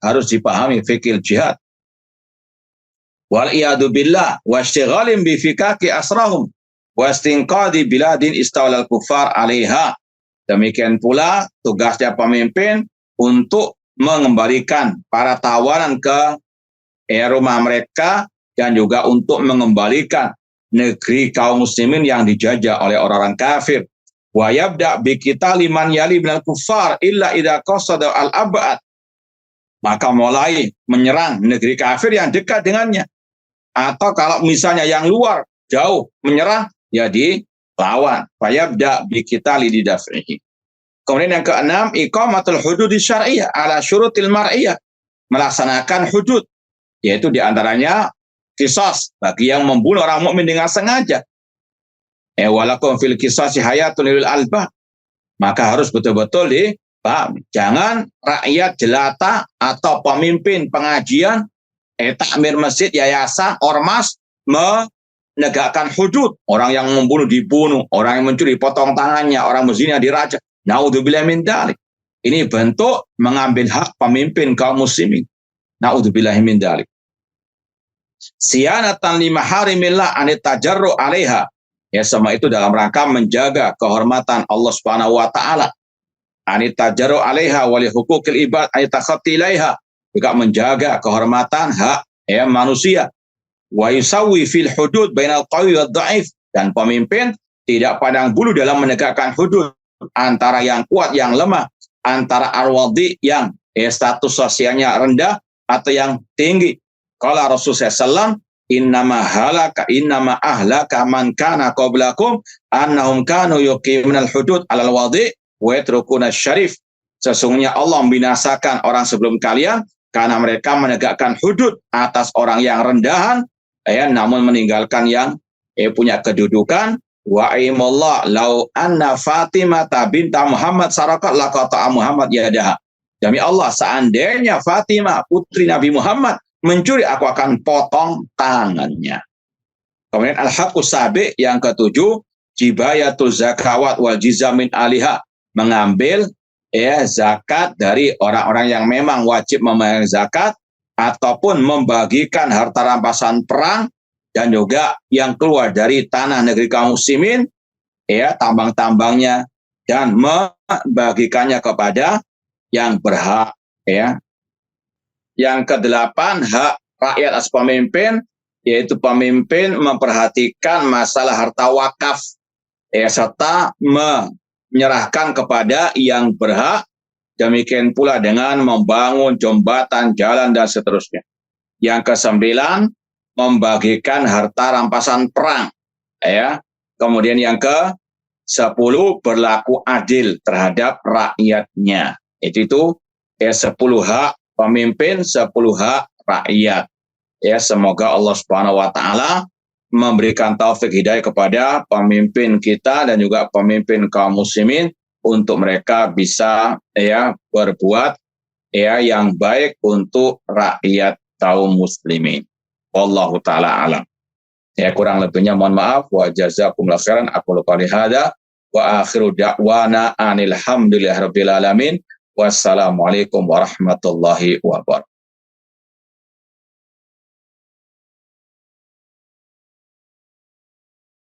harus dipahami fikih jihad. Wal iyadu billah wa istighalin bi fikaki asrahum wa istinqadi biladin istawlal kufar 'alaiha. Demikian pula tugasnya pemimpin untuk mengembalikan para tawanan ke rumah mereka, dan juga untuk mengembalikan negeri kaum muslimin yang dijajah oleh orang-orang kafir. Wa yabda bi qitali man yali minal kuffar illa idza qasada al-abad. Maka mulai menyerang negeri kafir yang dekat dengannya. Atau kalau misalnya yang luar jauh menyerang, ya dilawan. Fa yabda bi qitali didaf'ihi. Kemudian yang keenam, iqamatul hudud syar'iyyah ala syurutil mar'iyah. Melaksanakan hudud, yaitu diantaranya qisas bagi yang membunuh orang mukmin dengan sengaja. Walakum fil qisasi hayatun lil albab. Maka harus betul-betul dipahami. Jangan rakyat jelata atau pemimpin pengajian, takmir masjid, yayasan, ormas menegakkan hudud. Orang yang membunuh dibunuh, orang yang mencuri potong tangannya, orang berzina dirajam. Naudzubillah min dzalik. Ini bentuk mengambil hak pemimpin kaum muslimin. Naudzubillah min dzalik. Siyanatan li maharimillah anit tajarru 'alaiha. Ya, sama itu dalam rangka menjaga kehormatan Allah Subhanahu wa taala. Anit tajarru 'alaiha wa li huquqil ibad ay takhatti ilaiha. Juga menjaga kehormatan hak manusia. Wa yusawwi fil hudud bainal qawi wad dhaif. Dan pemimpin tidak pandang bulu dalam menegakkan hudud antara yang kuat yang lemah, antara arwadi yang status sosialnya rendah atau yang tinggi. Qala Rasulullah SAW, innama ahlaka man kana qablakum annahum kanu yuqimunal hudud alal wadi wa yatrukuna syarif. Sesungguhnya Allah membinasakan orang sebelum kalian karena mereka menegakkan hudud atas orang yang rendahan, namun meninggalkan yang punya kedudukan. Wa aimallah lau anna Fatimah binta Muhammad sarakat laqata Muhammad yadaha. Demi Allah, seandainya Fatimah putri Nabi Muhammad mencuri, aku akan potong tangannya. Kemudian al-haqqus sabi yang ketujuh, jibayatul zakawat wal jizamin aliha. Mengambil zakat dari orang-orang yang memang wajib membayar zakat, ataupun membagikan harta rampasan perang, dan juga yang keluar dari tanah negeri kaum muslimin, tambang-tambangnya, dan membagikannya kepada yang berhak. Yang kedelapan, hak rakyat atas pemimpin, yaitu pemimpin memperhatikan masalah harta wakaf, serta menyerahkan kepada yang berhak. Demikian pula dengan membangun jembatan, jalan, dan seterusnya. Yang kesembilan, membagikan harta rampasan perang. Kemudian yang ke-10, berlaku adil terhadap rakyatnya. Itu 10 hak pemimpin, 10 hak rakyat. Semoga Allah Subhanahu wa taala memberikan taufik hidayah kepada pemimpin kita dan juga pemimpin kaum muslimin untuk mereka bisa berbuat yang baik untuk rakyat kaum muslimin. Wallahu ta'ala alam. Kurang lebihnya mohon maaf. Wa jazakumullahu khairan. Aku lupa lihada. Wa akhiru da'wana anil hamdulillahirabbil alamin. Wassalamualaikum warahmatullahi wabarakatuh.